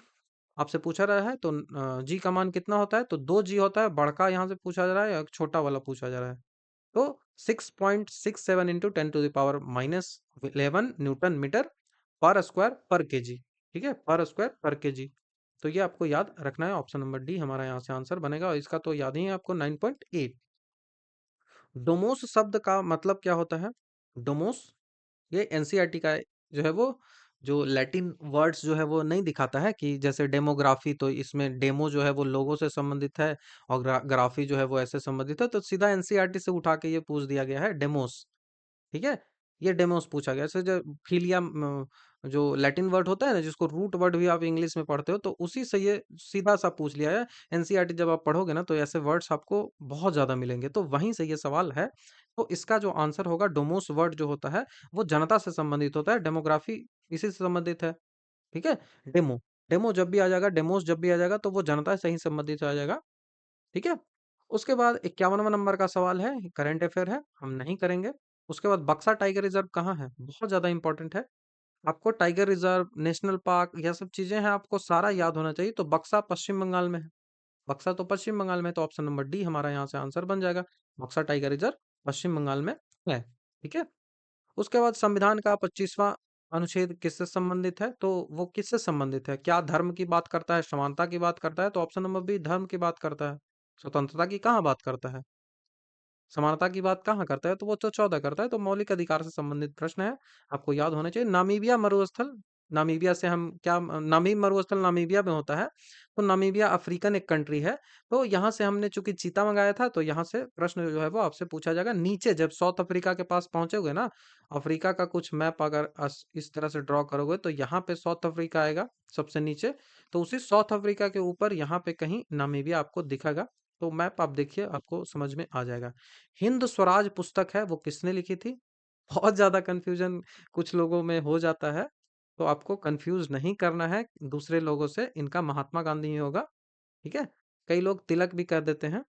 आपसे पूछा रहा है, तो जी का मान कितना होता है? तो 2 जी होता है। बड़का यहाँ से पूछा जा रहा है या छोटा वाला पूछा जा रहा है? तो 6.67 इंटू 10⁻⁻11 न्यूटन मीटर पर स्क्वायर पर केजी। ठीक है, पर स्क्वायर पर केजी। तो ये आपको याद रखना है, ऑप्शन नंबर डी हमारा यहाँ से आंसर बनेगा, और इसका तो याद ही है आपको, 9.8। डोमोस शब्द का मतलब क्या होता है? डोमोस, ये एनसीईआरटी का जो है वो, जो लैटिन वर्ड्स जो है वो नहीं दिखाता है कि जैसे डेमोग्राफी, तो इसमें डेमो जो है वो लोगों से संबंधित है, और ग्राफी जो है वो ऐसे संबंधित है, तो सीधा एनसीईआरटी से उठा के ये पूछ दिया गया है डेमोस। ठीक है। ये डेमोस पूछा गया। ऐसे जो फिलिया जो लैटिन वर्ड होता है ना, जिसको रूट वर्ड भी आप इंग्लिश में पढ़ते हो, तो उसी से ये सीधा सा पूछ लिया है। एनसीईआरटी जब आप पढ़ोगे ना, तो ऐसे वर्ड्स आपको बहुत ज्यादा मिलेंगे, तो वहीं से ये सवाल है। तो इसका जो आंसर होगा, डोमोस वर्ड जो होता है वो जनता से संबंधित होता है, डेमोग्राफी इसी से संबंधित है। ठीक है। डेमो, डेमो जब भी आ जाएगा, डेमोस जब भी आ जाएगा, तो वो जनता से ही संबंधित आ जाएगा। ठीक है। उसके बाद 51वां नंबर का सवाल है, करंट अफेयर है, हम नहीं करेंगे। उसके बाद बक्सा टाइगर रिजर्व कहाँ है? बहुत ज्यादा इंपॉर्टेंट है। आपको टाइगर रिजर्व, नेशनल पार्क, यह सब चीजें हैं, आपको सारा याद होना चाहिए। तो बक्सा पश्चिम बंगाल में है, बक्सा तो पश्चिम बंगाल में है, तो ऑप्शन नंबर डी हमारा यहाँ से आंसर बन जाएगा। बक्सा टाइगर रिजर्व पश्चिम बंगाल में है। ठीक है। उसके बाद संविधान का 25वां अनुच्छेद किससे संबंधित है? तो वो किससे संबंधित है? क्या धर्म की बात करता है, समानता की बात करता है? तो ऑप्शन नंबर बी धर्म की बात करता है। स्वतंत्रता की कहाँ बात करता है? समानता की बात कहाँ करता है? तो वो तो 14 करता है। तो मौलिक अधिकार से संबंधित प्रश्न है, आपको याद होना चाहिए। नामीबिया मरुस्थल, नामीबिया से हम क्या, नामी मरुस्थल नामीबिया में होता है। तो नामीबिया अफ्रीकन एक कंट्री है। तो यहाँ से हमने चूंकि चीता मंगाया था, तो यहाँ से प्रश्न जो है वो आपसे पूछा जाएगा। नीचे जब साउथ अफ्रीका के पास पहुंचोगे ना, अफ्रीका का कुछ मैप अगर इस तरह से ड्रॉ करोगे, तो यहाँ पे साउथ अफ्रीका आएगा सबसे नीचे। तो उसी साउथ अफ्रीका के ऊपर यहाँ पे कहीं नामीबिया आपको दिखेगा। तो मैप आप देखिए, आपको समझ में आ जाएगा। हिंद स्वराज पुस्तक है, वो किसने लिखी थी? बहुत ज्यादा कंफ्यूजन कुछ लोगों में हो जाता है, तो आपको कंफ्यूज नहीं करना है दूसरे लोगों से। इनका महात्मा गांधी ही होगा। ठीक है। कई लोग तिलक भी कर देते हैं,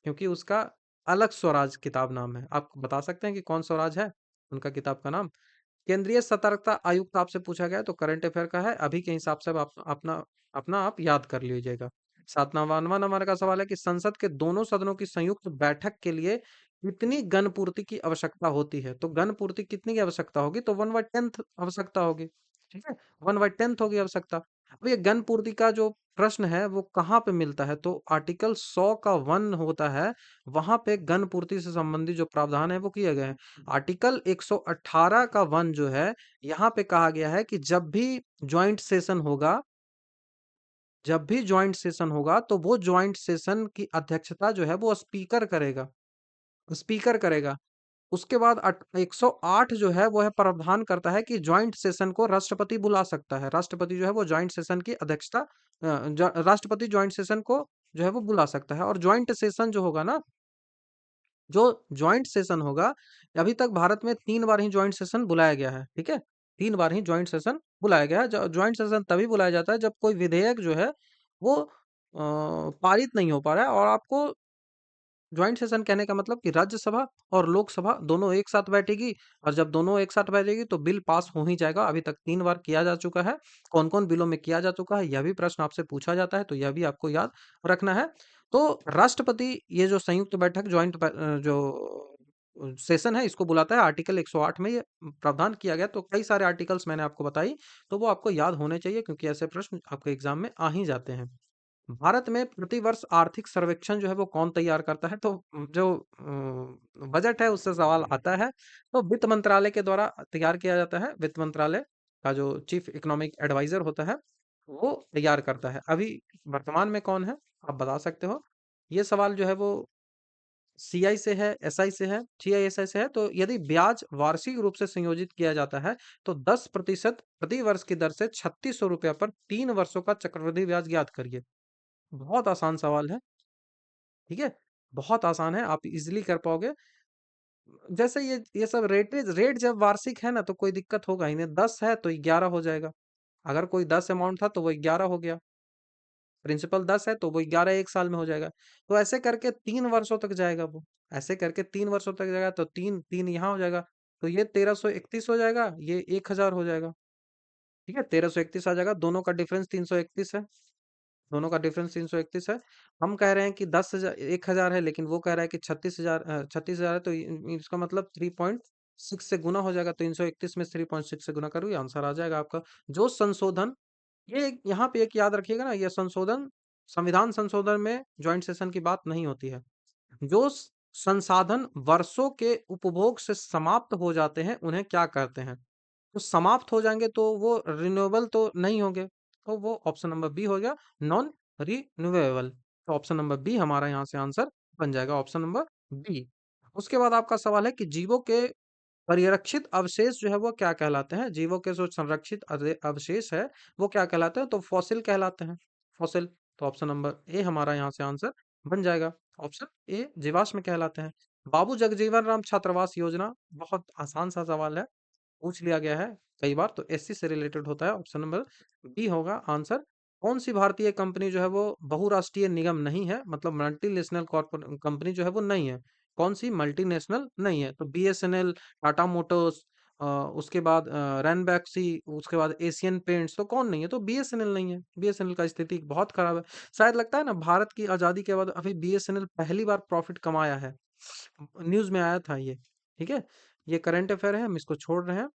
क्योंकि उसका अलग स्वराज किताब नाम है। आप बता सकते हैं कि कौन स्वराज है उनका किताब का नाम? केंद्रीय सतर्कता आयुक्त आपसे पूछा गया है, तो करंट अफेयर का है, अभी के हिसाब से अब आप अपना अपना आप याद कर लीजिएगा। 7वां नंबर का सवाल है कि संसद के दोनों सदनों की संयुक्त बैठक के लिए कितनी गण पूर्ति की आवश्यकता होती है? तो गण पूर्ति कितनी की आवश्यकता होगी? तो 1/10 आवश्यकता होगी। ठीक है, 1/10 होगी आवश्यकता। अब ये गण पूर्ति का जो प्रश्न है वो कहाँ पे मिलता है? तो आर्टिकल 100 का 1 होता है, वहां पे गण पूर्ति से संबंधित जो प्रावधान है वो किए गए हैं। आर्टिकल 118 का 1 जो है, यहाँ पे कहा गया है कि जब भी जॉइंट सेशन होगा तो वो जॉइंट सेशन की अध्यक्षता जो है वो स्पीकर करेगा। स्पीकर करेगा। उसके बाद 108 जो है वो है प्रावधान करता है कि जॉइंट सेशन को राष्ट्रपति बुला सकता है। राष्ट्रपति जो है वो जॉइंट सेशन की अध्यक्षता राष्ट्रपति जॉइंट सेशन को जो है वो बुला सकता है। और जॉइंट सेशन जो होगा ना, जो जॉइंट सेशन होगा, अभी तक भारत में 3 बार ही जॉइंट सेशन बुलाया गया है, ठीक है? 3 बार ही जॉइंट सेशन बुलाया गया है। ज जॉइंट सेशन तभी बुलाया जाता है जब कोई विधेयक जो है वो पारित नहीं हो पा रहा है, और आपको ज्वाइंट सेशन कहने का मतलब कि राज्यसभा और लोकसभा दोनों एक साथ बैठेगी, और जब दोनों एक साथ बैठेगी तो बिल पास हो ही जाएगा। अभी तक 3 बार किया जा चुका है। कौन कौन बिलों में किया जा चुका है, यह भी प्रश्न आपसे पूछा जाता है, तो यह भी आपको याद रखना है। तो राष्ट्रपति ये जो संयुक्त बैठक जो सेशन है इसको बुलाता है। आर्टिकल 108 में ये प्रावधान किया गया। तो कई सारे आर्टिकल्स मैंने आपको बताई, तो वो आपको याद होने चाहिए, क्योंकि ऐसे प्रश्न आपके एग्जाम में आ ही जाते हैं। भारत में प्रतिवर्ष आर्थिक सर्वेक्षण जो है वो कौन तैयार करता है? तो जो बजट है उससे सवाल आता है, तो वित्त मंत्रालय के द्वारा तैयार किया जाता है। वित्त मंत्रालय का जो चीफ इकोनॉमिक एडवाइजर होता है वो तैयार करता है। अभी वर्तमान में कौन है, आप बता सकते हो? ये सवाल जो है वो सीआई से है, एसआई से है, जीआईएसआई से है। तो यदि ब्याज वार्षिक रूप से संयोजित किया जाता है तो 10% प्रति वर्ष की दर से 3600 रुपया पर 3 वर्षों का चक्रवृद्धि ब्याज ज्ञात करिए। बहुत आसान सवाल है, ठीक है? बहुत आसान है, आप इजीली कर पाओगे। जैसे ये सब रेट जब वार्षिक है ना तो कोई दिक्कत होगा ही नहीं। 10 है तो 11 हो जाएगा। अगर कोई 10 अमाउंट था तो वो 11 हो गया। प्रिंसिपल 10 है तो वो 11 एक साल में हो जाएगा। तो ऐसे करके 3 वर्षों तक जाएगा वो। ऐसे करके 3 वर्षों तक जाएगा, तो तीन तीन यहाँ हो जाएगा। तो ये 1331 हो जाएगा, ये 1000 हो जाएगा। ठीक है, 1331 आ जाएगा। दोनों का डिफरेंस 331 है। दोनों का डिफरेंस 331 है। हम कह रहे हैं कि 10,000 1000 है, लेकिन वो कह रहा है कि 36,000 है। तो इसका मतलब 3.6 से गुना हो जाएगा। 331 में 3.6 से गुना करो, ये आंसर आ जाएगा आपका। जो संशोधन, यहाँ पे एक याद रखिएगा ना, ये संशोधन, संविधान संशोधन में ज्वाइंट सेशन की बात नहीं होती है। जो संसाधन वर्षों के उपभोग से समाप्त हो जाते हैं उन्हें क्या कहते हैं? तो समाप्त हो जाएंगे तो वो रिन्यूएबल तो नहीं होंगे, तो वो ऑप्शन नंबर बी हो गया, नॉन रिन्यूएबल। तो ऑप्शन नंबर बी हमारा यहाँ से आंसर बन जाएगा, ऑप्शन नंबर बी। उसके बाद आपका सवाल है कि जीवों के परिरक्षित अवशेष जो है वो क्या कहलाते हैं? जीवों के जो संरक्षित अवशेष है वो क्या कहलाते हैं? तो फॉसिल कहलाते हैं। फॉसिल। तो ऑप्शन नंबर ए हमारा यहाँ से आंसर बन जाएगा। ऑप्शन ए जीवाश्म कहलाते हैं। बाबू जगजीवन राम छात्रावास योजना, बहुत आसान सा सवाल है, पूछ लिया गया है कई बार, तो एससी से रिलेटेड होता है। ऑप्शन नंबर बी होगा आंसर। कौन सी भारतीय कंपनी जो है वो बहुराष्ट्रीय निगम नहीं है, मतलब मल्टीनेशनल कॉर्पोरेट कंपनी जो है वो नहीं है? कौन सी मल्टीनेशनल नहीं है? तो बीएसएनएल, टाटा मोटर्स, उसके बाद रैनबैक्सी, उसके बाद एशियन पेंट्स, तो कौन नहीं है? तो बीएसएनएल नहीं है। बीएसएनएल का स्थिति बहुत खराब है। शायद लगता है ना, भारत की आजादी के बाद अभी बीएसएनएल पहली बार प्रॉफिट कमाया है। न्यूज में आया था ये। ठीक है, ये करंट अफेयर है, हम इसको छोड़ रहे हैं।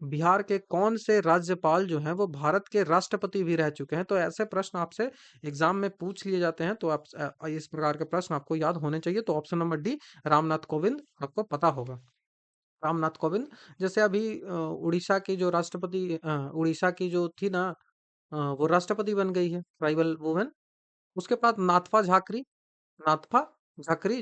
बिहार के कौन से राज्यपाल जो हैं वो भारत के राष्ट्रपति भी रह चुके हैं? तो ऐसे प्रश्न आपसे एग्जाम में पूछ लिए जाते हैं, तो आप इस प्रकार के प्रश्न आपको याद होने चाहिए। तो option number D, Ramnath Kovind, आपको पता होगा। रामनाथ कोविंद। जैसे अभी उड़ीसा की जो उड़ीसा की जो थी ना, वो राष्ट्रपति बन गई है, ट्राइबल वुमेन। उसके बाद नाथपा झाकरी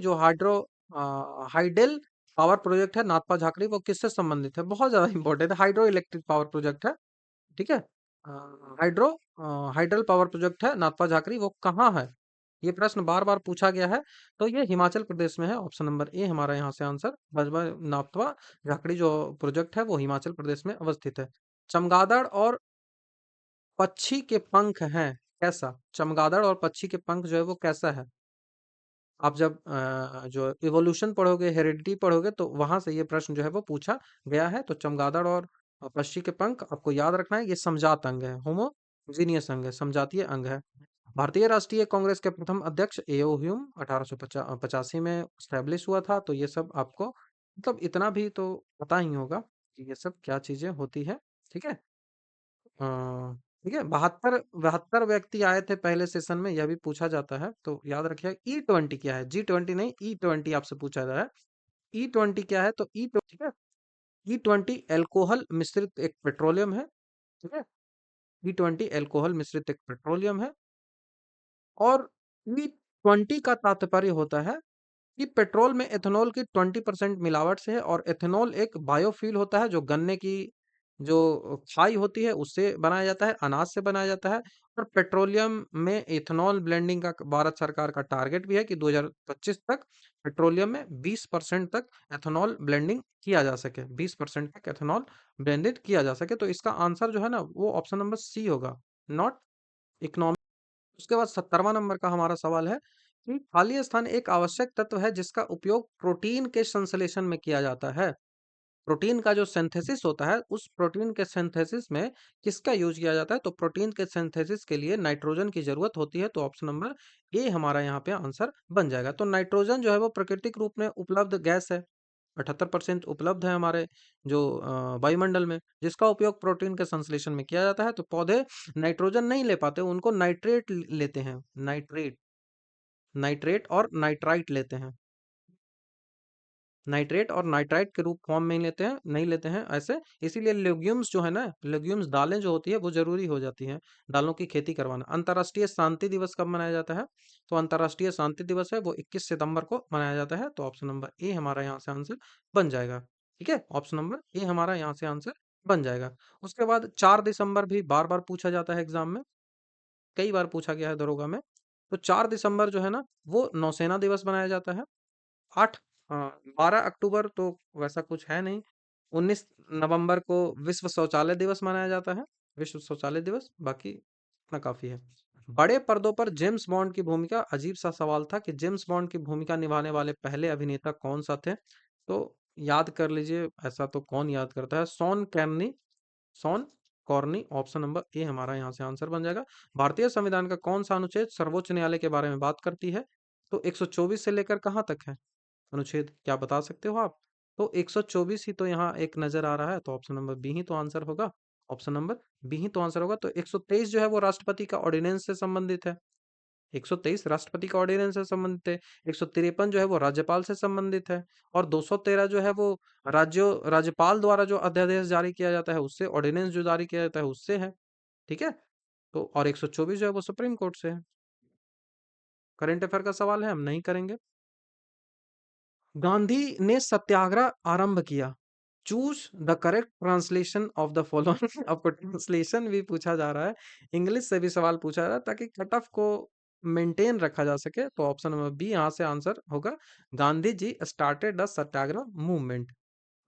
जो हाइडेल पावर प्रोजेक्ट है, नाथपा झाकरी, वो किससे संबंधित है? बहुत ज्यादा इंपॉर्टेंट है, हाइड्रो इलेक्ट्रिक पावर प्रोजेक्ट है। ठीक है, हाइड्रो हाइडल पावर प्रोजेक्ट है नाथपा झाकरी, वो कहाँ है? ये प्रश्न बार बार पूछा गया है। तो ये हिमाचल प्रदेश में है। ऑप्शन नंबर ए हमारा यहाँ से आंसर बजबा। नाथपा झाकड़ी जो प्रोजेक्ट है वो हिमाचल प्रदेश में अवस्थित है। चमगादड़ और पक्षी के पंख हैं कैसा? चमगादड़ और पक्षी के पंख जो है वो कैसा है? आप जब जो इवोल्यूशन पढ़ोगे, हेरेडिटी पढ़ोगे, तो वहां से ये प्रश्न जो है वो पूछा गया है। तो चमगादड़ और पक्षी के पंख आपको याद रखना है, ये समजात अंग है, होमोजीनियस अंग है, समजातीय अंग है। भारतीय राष्ट्रीय कांग्रेस के प्रथम अध्यक्ष एओ ह्यूम 1885 में स्टैब्लिश हुआ था। तो ये सब आपको मतलब इतना भी तो पता ही होगा कि ये सब क्या चीजें होती है। ठीक है। अ, ठीक है। 72 व्यक्ति आए थे पहले सेशन में, यह भी पूछा जाता है, तो याद रखिए। E20 क्या है? G20 नहीं, E20 आपसे पूछा जा रहा है। E20 क्या है? तो E20, ठीक है, E20 एल्कोहल मिश्रित एक पेट्रोलियम है। ठीक है। E20 एल्कोहल मिश्रित एक पेट्रोलियम है। और E20 का तात्पर्य होता है कि पेट्रोल में एथेनॉल की 20% मिलावट से है। और एथेनॉल एक बायोफ्यूल होता है, जो गन्ने की जो खाई होती है उससे बनाया जाता है, अनाज से बनाया जाता है। और पेट्रोलियम में एथेनॉल ब्लेंडिंग का भारत सरकार का टारगेट भी है कि 2025 तक पेट्रोलियम में 20% तक एथेनॉल ब्लेंडिंग किया जा सके, 20% तक एथेनॉल ब्लेंडेड किया जा सके। तो इसका आंसर जो है ना, वो ऑप्शन नंबर सी होगा, नॉट इकोनॉमिक। उसके बाद 70वां नंबर का हमारा सवाल है कि खाली स्थान एक आवश्यक तत्व है जिसका उपयोग प्रोटीन के संश्लेषण में किया जाता है। प्रोटीन का जो सिंथेसिस होता है, उस प्रोटीन के सिंथेसिस में किसका यूज किया जाता है? तो प्रोटीन के सिंथेसिस के लिए नाइट्रोजन की जरूरत होती है। तो ऑप्शन नंबर ए हमारा यहाँ पे आंसर बन जाएगा। तो नाइट्रोजन जो है वो प्राकृतिक रूप में उपलब्ध गैस है, 78% उपलब्ध है हमारे जो वायुमंडल में, जिसका उपयोग प्रोटीन के संश्लेषण में किया जाता है। तो पौधे नाइट्रोजन नहीं ले पाते, उनको नाइट्रेट लेते हैं, नाइट्रेट, नाइट्रेट और नाइट्राइट लेते हैं, नाइट्रेट और नाइट्राइट के रूप फॉर्म में ही लेते हैं, नहीं लेते हैं ऐसे। इसीलिए लेग्यूम्स जो है ना, लेग्यूम्स दालें जो होती है वो जरूरी हो जाती हैं, दालों की खेती करवाना। अंतर्राष्ट्रीय शांति दिवस कब मनाया जाता है? तो अंतर्राष्ट्रीय शांति दिवस है वो 21 सितंबर को मनाया जाता है। तो ऑप्शन नंबर ए हमारा यहाँ से आंसर बन जाएगा। ठीक है, ऑप्शन नंबर ए हमारा यहाँ से आंसर बन जाएगा। उसके बाद 4 दिसंबर भी बार बार पूछा जाता है एग्जाम में, कई बार पूछा गया है दरोगा में। तो 4 दिसंबर जो है ना, वो नौसेना दिवस मनाया जाता है। 8 हाँ, 12 अक्टूबर तो वैसा कुछ है नहीं। 19 नवंबर को विश्व शौचालय दिवस मनाया जाता है, विश्व शौचालय दिवस। बाकी इतना काफी है। बड़े पर्दों पर जेम्स बॉन्ड की भूमिका, अजीब सा सवाल था कि जेम्स बॉन्ड की भूमिका निभाने वाले पहले अभिनेता कौन सा थे? तो याद कर लीजिए, ऐसा तो कौन याद करता है? शॉन कैननी, शॉन कॉर्नी। ऑप्शन नंबर ए हमारा यहाँ से आंसर बन जाएगा। भारतीय संविधान का कौन सा अनुच्छेद सर्वोच्च न्यायालय के बारे में बात करती है? तो 124 से लेकर कहाँ तक है अनुच्छेद, क्या बता सकते हो आप? तो 124 ही तो यहाँ एक नजर आ रहा है। तो ऑप्शन नंबर बी ही तो आंसर होगा, ऑप्शन नंबर बी ही तो आंसर होगा। तो 123 जो है वो राष्ट्रपति का ऑर्डिनेंस से संबंधित है, 123 राष्ट्रपति का ऑर्डिनेंस से संबंधित है। 153 जो है वो राज्यपाल से संबंधित है। और 213 जो है वो राज्यपाल द्वारा जो अध्यादेश जारी किया जाता है उससे, ऑर्डिनेंस जो जारी किया जाता है उससे है। ठीक है। तो और 124 जो है वो सुप्रीम कोर्ट से है। करंट अफेयर का सवाल है, हम नहीं करेंगे। गांधी ने सत्याग्रह आरंभ किया। Choose the correct translation of the following. आपको ट्रांसलेशन भी पूछा जा रहा है, इंग्लिश से भी सवाल पूछा जा रहा है, ताकि कट ऑफ को मेंटेन रखा जा सके। तो ऑप्शन नंबर बी यहाँ से आंसर होगा। Gandhi ji started the Satyagraha movement.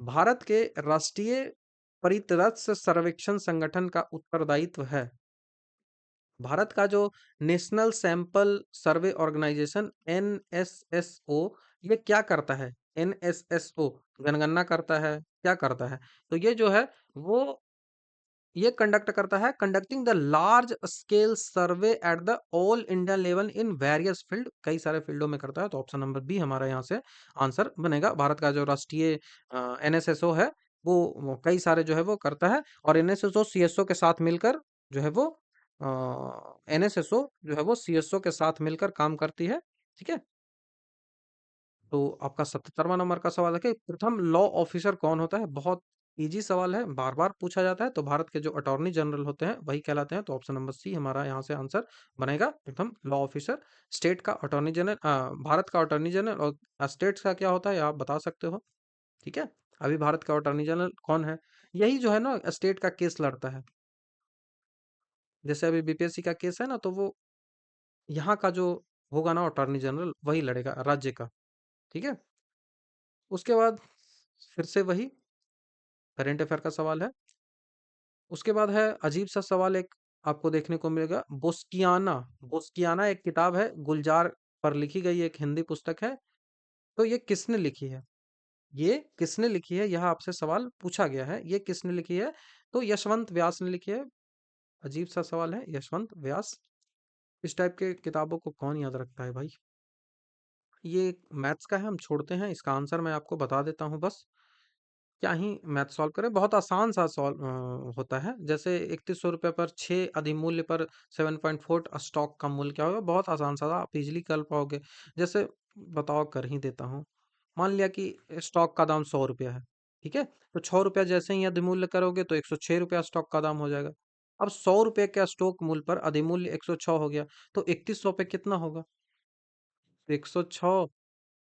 Bharat के राष्ट्रीय परिदृश्य सर्वेक्षण संगठन का उत्तरदायित्व है। भारत का जो national sample survey organisation NSSO, ये क्या करता है? एनएसएसओ जनगणना करता है, क्या करता है? तो ये जो है वो ये कंडक्ट करता है, conducting the large scale survey at the all India level in various field, कई सारे फील्डों में करता है। तो ऑप्शन नंबर बी हमारा यहाँ से आंसर बनेगा। भारत का जो राष्ट्रीय एनएसएसओ है वो कई सारे जो है वो करता है। और एनएसएसओ सीएसओ के साथ मिलकर जो है वो एनएसएसओ जो है वो सीएसओ के साथ मिलकर काम करती है। ठीक है। तो आपका 77वां नंबर का सवाल है कि प्रथम लॉ ऑफिसर कौन होता है? बहुत इजी सवाल है, बार बार पूछा जाता है। तो भारत के जो अटॉर्नी जनरल होते हैं वही कहलाते हैं। तो ऑप्शन नंबर सी हमारा यहाँ से आंसर बनेगा, प्रथम लॉ ऑफिसर। स्टेट का अटॉर्नी जनरल, भारत का अटॉर्नी जनरल और स्टेट्स का क्या होता है, आप बता सकते हो? ठीक है। अभी भारत का अटॉर्नी जनरल कौन है? यही जो है ना स्टेट का केस लड़ता है। जैसे अभी बीपीएससी का केस है ना, तो वो यहाँ का जो होगा ना अटॉर्नी जनरल, वही लड़ेगा राज्य का। ठीक है। उसके बाद फिर से वही करंट अफेयर का सवाल है। उसके बाद है अजीब सा सवाल एक, आपको देखने को मिलेगा, बोस्कियाना। बोस्कियाना एक किताब है गुलजार पर लिखी गई एक हिंदी पुस्तक है, तो ये किसने लिखी है? ये किसने लिखी है, यह आपसे सवाल पूछा गया है। ये किसने लिखी है? तो यशवंत व्यास ने लिखी है। अजीब सा सवाल है, यशवंत व्यास। इस टाइप के किताबों को कौन याद रखता है भाई? ये मैथ्स का है, हम छोड़ते हैं। इसका आंसर मैं आपको बता देता हूँ बस। क्या ही मैथ सॉल्व करें, बहुत आसान सा सॉल्व होता है। जैसे 3100 रुपये पर 6 अधिमूल्य पर 7.4 स्टॉक का मूल्य क्या होगा? बहुत आसान सा, आप इजीली कर पाओगे। जैसे बताओ, कर ही देता हूँ। मान लिया कि स्टॉक का दाम 100 रुपया है, ठीक है? तो 6 रुपया जैसे ही अधिमूल्य करोगे तो 106 रुपया स्टॉक का दाम हो जाएगा। अब 100 रुपये का स्टॉक मूल्य पर अधिमूल्य 106 हो गया, तो 3100 पे कितना होगा? 106,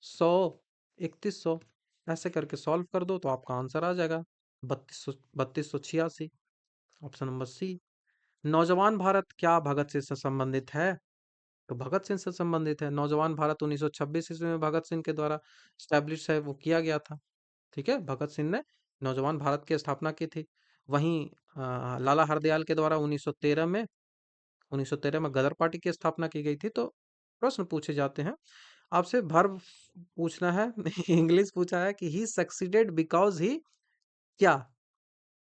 100, 3100, ऐसे करके सॉल्व कर दो तो आपका आंसर आ जाएगा 3286। Option number C. नौजवान भारत क्या भगत सिंह से संबंधित है? तो भगत सिंह से संबंधित है। नौजवान भारत 1926 ईस्वी में भगत सिंह के द्वारा स्टैब्लिश है, वो किया गया था। ठीक है, भगत सिंह ने नौजवान भारत की स्थापना की थी। वहीं लाला हरदयाल के द्वारा 1913 में गदर पार्टी की स्थापना की गई थी। तो प्रश्न पूछे जाते हैं आपसे, वर्ब पूछना है इंग्लिश पूछा है कि ही सक्सीडेड बिकॉज ही क्या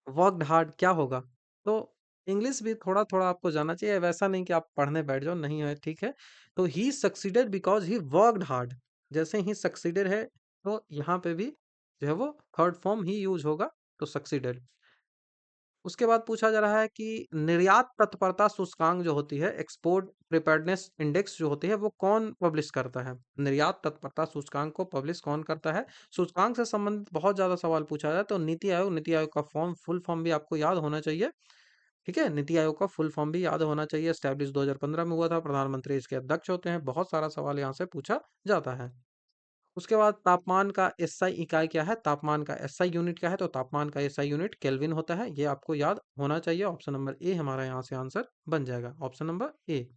वर्कड हार्ड, क्या होगा? तो इंग्लिश भी थोड़ा थोड़ा आपको जाना चाहिए, वैसा नहीं कि आप पढ़ने बैठ जाओ, नहीं है, ठीक है? तो he succeeded because he worked hard, जैसे ही सक्सीडेड है तो यहाँ पे भी जो है वो थर्ड फॉर्म ही यूज होगा, तो सक्सीडेड। उसके बाद पूछा जा रहा है कि निर्यात तत्परता सूचकांक जो होती है, एक्सपोर्ट प्रिपेयर्डनेस इंडेक्स जो होती है, वो कौन पब्लिश करता है? निर्यात तत्परता सूचकांक को पब्लिश कौन करता है? सूचकांक से संबंधित बहुत ज्यादा सवाल पूछा जाए तो नीति आयोग। नीति आयोग का फुल फॉर्म भी आपको याद होना चाहिए। ठीक है, नीति आयोग का फुल फॉर्म भी याद होना चाहिए। स्टैब्लिश 2015 में हुआ था, प्रधानमंत्री इसके अध्यक्ष होते हैं। बहुत सारा सवाल यहाँ से पूछा जाता है। उसके बाद तापमान का एसआई इकाई क्या है? तापमान का एसआई यूनिट क्या है? तो तापमान का एसआई यूनिट केल्विन होता है। ये आपको याद होना चाहिए। ऑप्शन नंबर ए हमारा यहाँ से आंसर बन जाएगा। ऑप्शन नंबर ए।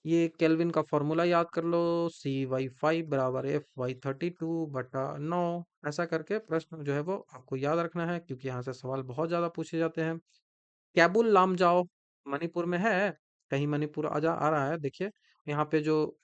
ये केल्विन का फॉर्मूला याद कर लो, CY5 बराबर FY32/9। ऐसा करके प्रश्न जो है वो आपको याद रखना है, क्योंकि यहाँ से सवाल बहुत ज्यादा पूछे जाते हैं। कैबुल लामजाओ मणिपुर में है। कहीं मणिपुर आ रहा है, देखिए यहाँ पे जो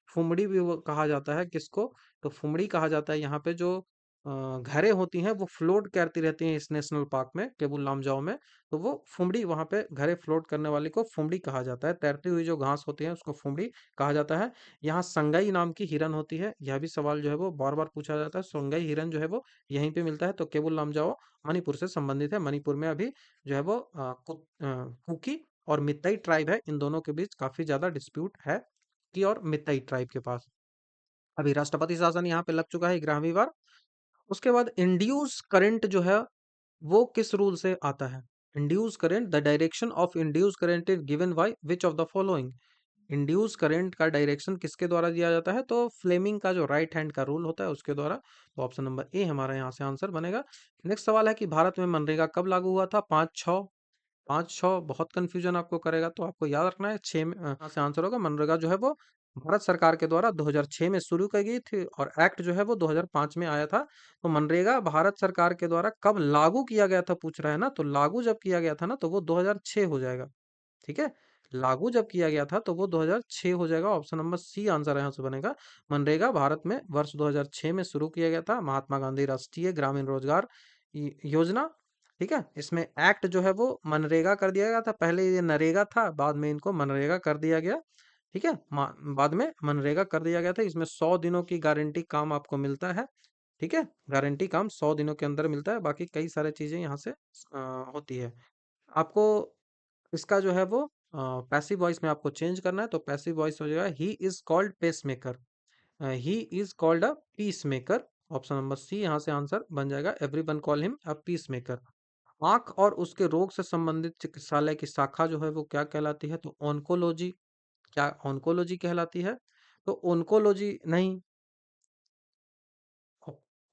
फुमड़ी भी वो कहा जाता है किसको? तो फुमड़ी कहा जाता है यहाँ पे जो घरें होती हैं वो फ्लोट करती रहती हैं इस नेशनल पार्क में, केबुल लामजाओ में। तो वो फुमड़ी, वहां पे घरें फ्लोट करने वाली को फुमड़ी कहा जाता है। तैरती हुई जो घास होती है उसको फुमड़ी कहा जाता है। यहाँ संगई नाम की हिरन होती है, यह भी सवाल जो है वो बार बार पूछा जाता है। संगई हिरन जो है वो यहीं पे मिलता है। तो केबुल लामजाओ मणिपुर से संबंधित है। मणिपुर में अभी जो है वो कुकी और मित्तई ट्राइब है, इन दोनों के बीच काफी ज्यादा डिस्प्यूट है, की और मित्तई ट्राइब के पास। अभी राष्ट्रपति शासन यहाँ पे लग चुका है 11वीं बार। उसके बाद इंड्यूस करंट जो है वो किस रूल से आता है? Induce current, the direction of induce current is given by which of the following? Induce current का डायरेक्शन किसके द्वारा दिया जाता है? तो फ्लेमिंग का जो राइट हैंड का रूल होता है उसके द्वारा। तो ऑप्शन नंबर ए हमारा यहाँ से आंसर बनेगा। नेक्स्ट सवाल है कि भारत में मनरेगा कब लागू हुआ था? 5-6, 5-6 बहुत कंफ्यूजन आपको करेगा, तो आपको याद रखना है 6 में यहाँ से आंसर होगा। मनरेगा जो है वो भारत सरकार के द्वारा 2006 में शुरू की गई थी और एक्ट जो है वो 2005 में आया था। तो मनरेगा भारत सरकार के द्वारा कब लागू किया गया था पूछ रहा है ना, तो लागू जब किया गया था ना तो वो 2006 हो जाएगा। ठीक है, लागू जब किया गया था तो वो 2006 हो जाएगा। ऑप्शन नंबर सी आंसर यहाँ से बनेगा। मनरेगा भारत में वर्ष 2006 में शुरू किया गया था, महात्मा गांधी राष्ट्रीय ग्रामीण रोजगार योजना। ठीक है, इसमें एक्ट जो है वो मनरेगा कर दिया गया था। पहले ये नरेगा था, बाद में इनको मनरेगा कर दिया गया। ठीक है, बाद में मनरेगा कर दिया गया था। इसमें 100 दिनों की गारंटी काम आपको मिलता है। ठीक है, गारंटी काम 100 दिनों के अंदर मिलता है। बाकी कई सारी चीजें यहाँ से होती है। आपको इसका जो है वो पैसिव वॉइस में आपको चेंज करना है, तो पैसिव वॉइस हो जाएगा he is called pacemaker. He is called a peacemaker. Option number C यहाँ से आंसर बन जाएगा। Everyone call him a peacemaker. आंख और उसके रोग से संबंधित चिकित्सालय की शाखा जो है वो क्या कहलाती है? तो ऑन्कोलॉजी। क्या ऑन्कोलॉजी कहलाती है? तो ऑन्कोलॉजी नहीं,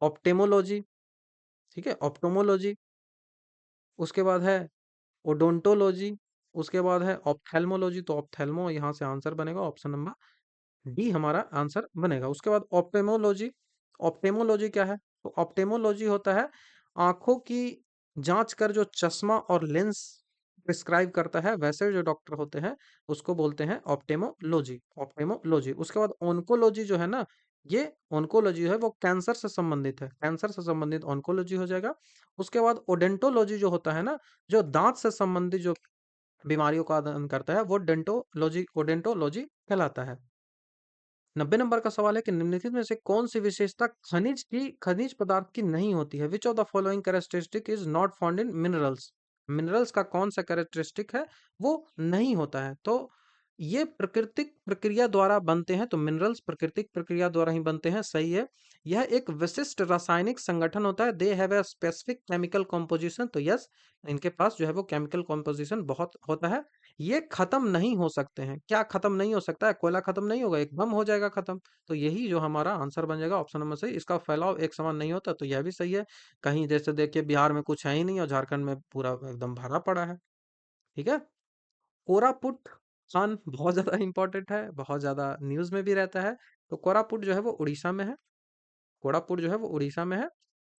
ऑप्टेमोलॉजी। ठीक है, ऑप्टोमोलॉजी। उसके बाद है ओडोंटोलॉजी। उसके बाद है ऑप्थेल्मोलॉजी। तो ऑप्थेल्मो यहाँ से आंसर बनेगा। ऑप्शन नंबर डी हमारा आंसर बनेगा। उसके बाद ऑप्टेमोलॉजी। ऑप्टेमोलॉजी क्या है? तो ऑप्टेमोलॉजी होता है आंखों की जांच कर जो चश्मा और लेंस प्रिस्क्राइब करता है, वैसे जो डॉक्टर होते हैं उसको बोलते हैं ऑप्टेमोलॉजी। ऑप्टेमोलॉजी उसके बाद ओंकोलॉजी जो है ना, ये ओंकोलॉजी जो है वो कैंसर से संबंधित है, कैंसर से संबंधित ओंकोलॉजी हो जाएगा। उसके बाद ओडेंटोलॉजी जो होता है ना, जो दांत से संबंधित जो बीमारियों का अध्ययन करता है, वो डेंटोलॉजी ओडेंटोलॉजी कहलाता है। 90 नंबर का सवाल है कि निम्नलिखित में से कौन सी विशेषता खनिज पदार्थ की नहीं होती है? Which of the following characteristic is not found in minerals? Minerals का कौन सा कैरेक्टरिस्टिक है वो नहीं होता है? तो ये प्राकृतिक प्रक्रिया द्वारा बनते हैं, तो मिनरल्स प्राकृतिक प्रक्रिया द्वारा ही बनते हैं, सही है। यह एक विशिष्ट रासायनिक संगठन होता है, they have a specific chemical composition, तो यस, इनके पास जो है वो केमिकल कॉम्पोजिशन बहुत होता है। ये खत्म नहीं हो सकते हैं। क्या खत्म नहीं हो सकता है? कोयला खत्म नहीं होगा, एकदम हो जाएगा खत्म। तो यही जो हमारा आंसर बन जाएगा ऑप्शन नंबर सही। इसका फैलाव एक समान नहीं होता, तो यह भी सही है। कहीं जैसे देखिए बिहार में कुछ है ही नहीं और झारखंड में पूरा एकदम भरा पड़ा है। ठीक है। कोरापुट खान बहुत ज्यादा इंपॉर्टेंट है, बहुत ज्यादा न्यूज में भी रहता है। तो कोरापुट जो है वो उड़ीसा में है। कोरापुट जो है वो उड़ीसा में है।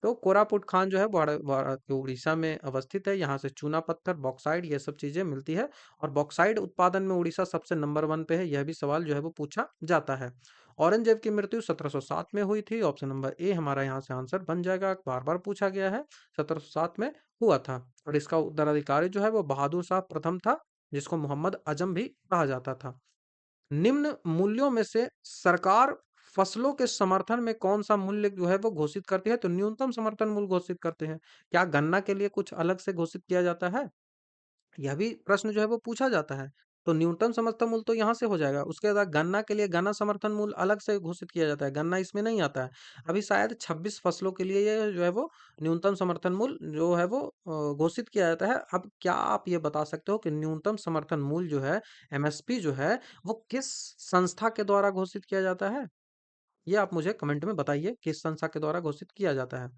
तो कोरापुट खान जो है भारत के उड़ीसा में अवस्थित है। यहाँ से चूना पत्थर, बॉक्साइड, ये सब चीजें मिलती है। और बॉक्साइड उत्पादन में उड़ीसा सबसे नंबर 1 पे है। यह भी सवाल जो है वो पूछा जाता है। औरंगजेब की मृत्यु 1707 में हुई थी। ऑप्शन नंबर ए हमारा यहाँ से आंसर बन जाएगा। बार बार पूछा गया है, 1707 में हुआ था। और इसका उत्तराधिकारी जो है वो बहादुर शाह प्रथम था, जिसको मोहम्मद आजम भी कहा जाता था। निम्न मूल्यों में से सरकार फसलों के समर्थन में कौन सा मूल्य जो है वो घोषित करती है? तो न्यूनतम समर्थन मूल्य घोषित करते हैं। क्या गन्ना के लिए कुछ अलग से घोषित किया जाता है? यह भी प्रश्न जो है वो पूछा जाता है। तो न्यूनतम समर्थन मूल्य तो यहाँ से हो जाएगा। उसके बाद गन्ना के लिए गन्ना समर्थन मूल्य अलग से घोषित किया जाता है, गन्ना इसमें नहीं आता है। अभी शायद 26 फसलों के लिए ये जो है वो न्यूनतम समर्थन मूल्य जो है वो घोषित किया जाता है। अब क्या आप ये बता सकते हो कि न्यूनतम समर्थन मूल्य जो है, एमएसपी जो है, वो किस संस्था के द्वारा घोषित किया जाता है? ये आप मुझे कमेंट में बताइए, किस संस्था के द्वारा घोषित किया जाता है।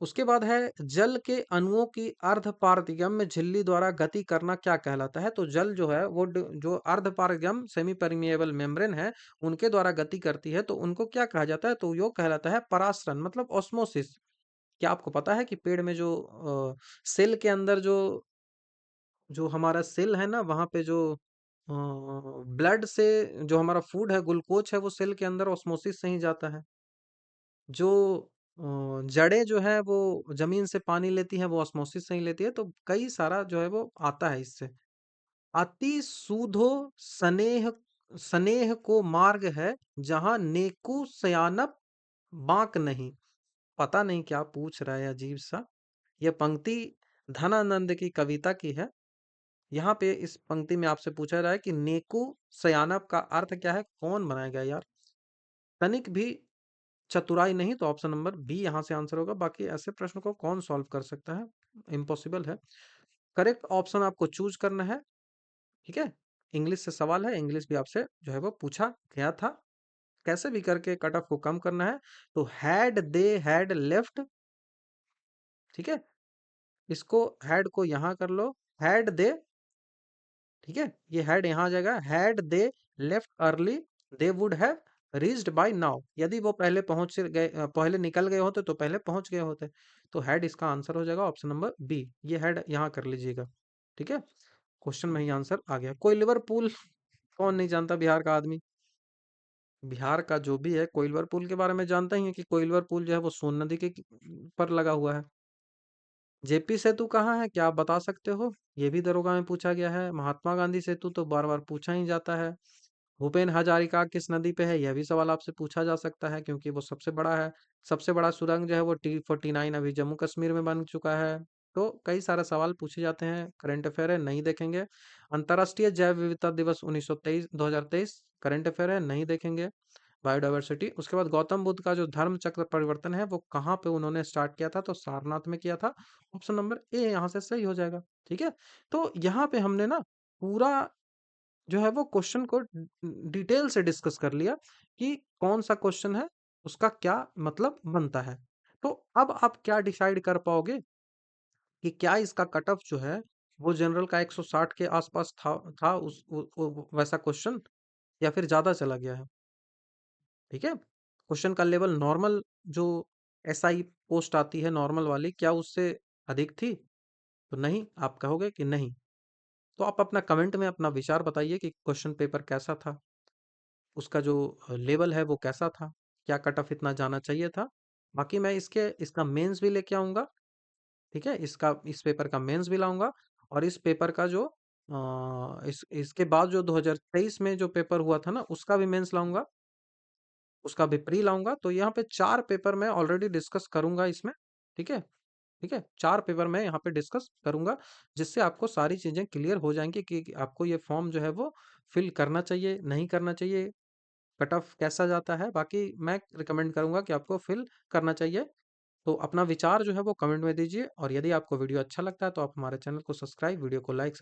उसके बाद है, जल के अणुओं की अर्धपारगम्य झिल्ली द्वारा गति करना क्या कहलाता है? तो जल जो है वो जो अर्धपारगम्य सेमी परमिएबल मेम्ब्रेन है, उनके द्वारा गति करती है, तो उनको क्या कहा जाता है? तो यो कहलाता है परासरण, मतलब ऑस्मोसिस। क्या आपको पता है कि पेड़ में जो सेल के अंदर जो जो हमारा सेल है ना, वहां पे जो ब्लड से जो हमारा फूड है, ग्लूकोज है, वो सेल के अंदर ऑस्मोसिस से ही जाता है। जो जड़ें जो है वो जमीन से पानी लेती हैं, वो ऑस्मोसिस से ही लेती है। तो कई सारा जो है वो आता है इससे। अति सूधो स्नेह, स्नेह को मार्ग है, जहां नेकु सयानप बांक नहीं। पता नहीं क्या पूछ रहा है, अजीब सा। यह पंक्ति धनानंद की कविता की है। यहाँ पे इस पंक्ति में आपसे पूछा रहा है कि नेकु सयानप का अर्थ क्या है? कौन बनाएगा यार? तनिक भी चतुराई नहीं, तो ऑप्शन नंबर बी यहाँ से आंसर होगा। बाकी ऐसे प्रश्न को कौन सॉल्व कर सकता है? इम्पॉसिबल है। करेक्ट ऑप्शन आपको चूज करना है। ठीक है। इंग्लिश से सवाल है, इंग्लिश भी आपसे जो है वो पूछा गया था। कैसे भी करके कट ऑफ को कम करना है। तो हैड दे हैड लेफ्ट, ठीक है, इसको हैड को यहाँ कर लो, हैड दे, ठीक है, ये हैड यहाँ आ जाएगा। Had they left early, they would have reached by now. यदि वो पहले पहुंच गए, पहले निकल गए होते तो पहले पहुंच गए होते। तो हैड इसका आंसर हो जाएगा ऑप्शन नंबर बी। ये हैड यहाँ कर लीजिएगा। ठीक है। क्वेश्चन में ही आंसर आ गया। कोई लिवरपूल कौन नहीं जानता, बिहार का आदमी। बिहार का जो भी है, कोइलवर पुल के बारे में जानता ही है कि कोइलवर पुल जो है वो सोन नदी के पर लगा हुआ है। जेपी सेतु कहाँ है, क्या आप बता सकते हो? ये भी दरोगा में पूछा गया है। महात्मा गांधी सेतु तो बार बार पूछा ही जाता है। भूपेन हजारिका किस नदी पे है, यह भी सवाल आपसे पूछा जा सकता है, क्योंकि वो सबसे बड़ा है। सबसे बड़ा सुरंग जो है वो T49 अभी जम्मू कश्मीर में बन चुका है। तो कई सारे सवाल पूछे जाते हैं। करंट अफेयर है, नहीं देखेंगे। अंतर्राष्ट्रीय जैव विविधता दिवस 2023 करंट अफेयर है, नहीं देखेंगे। बायोडायवर्सिटी। उसके बाद गौतम बुद्ध का जो धर्म चक्र परिवर्तन है वो कहाँ पे उन्होंने स्टार्ट किया था? तो सारनाथ में किया था। ऑप्शन नंबर ए यहाँ से सही हो जाएगा। ठीक है। तो यहाँ पे हमने ना पूरा जो है वो क्वेश्चन को डिटेल से डिस्कस कर लिया कि कौन सा क्वेश्चन है, उसका क्या मतलब बनता है। तो अब आप क्या डिसाइड कर पाओगे कि क्या इसका कट ऑफ जो है वो जनरल का 160 के आसपास था वैसा क्वेश्चन, या फिर ज्यादा चला गया है? ठीक है। क्वेश्चन का लेवल नॉर्मल जो एसआई पोस्ट आती है नॉर्मल वाली, क्या उससे अधिक थी? तो नहीं, आप कहोगे कि नहीं। तो आप अपना कमेंट में अपना विचार बताइए कि क्वेश्चन पेपर कैसा था, उसका जो लेवल है वो कैसा था, क्या कट ऑफ इतना जाना चाहिए था। बाकी मैं इसका मेंस भी लेके आऊंगा, ठीक है, इस पेपर का मेंस भी लाऊंगा, और इस पेपर का जो इसके बाद जो 2023 में जो पेपर हुआ था ना, उसका भी मेंस लाऊंगा, उसका भी प्री लाऊंगा। तो यहाँ पे 4 पेपर मैं ऑलरेडी डिस्कस करूंगा इसमें, ठीक है। ठीक है, 4 पेपर मैं यहाँ पे डिस्कस करूंगा, जिससे आपको सारी चीजें क्लियर हो जाएंगी कि आपको ये फॉर्म जो है वो फिल करना चाहिए, नहीं करना चाहिए, कट ऑफ कैसा जाता है। बाकी मैं रिकमेंड करूंगा कि आपको फिल करना चाहिए। तो अपना विचार जो है वो कमेंट में दीजिए, और यदि आपको वीडियो अच्छा लगता है तो आप हमारे चैनल को सब्सक्राइब, वीडियो को लाइक,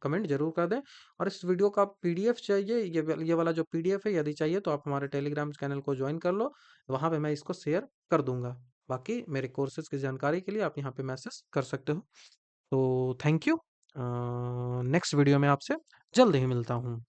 कमेंट जरूर कर दें। और इस वीडियो का पीडीएफ चाहिए, ये वाला जो पीडीएफ है यदि चाहिए तो आप हमारे टेलीग्राम चैनल को ज्वाइन कर लो, वहां पे मैं इसको शेयर कर दूंगा। बाकी मेरे कोर्सेज की जानकारी के लिए आप यहाँ पे मैसेज कर सकते हो। तो थैंक यू। नेक्स्ट वीडियो में आपसे जल्द ही मिलता हूँ।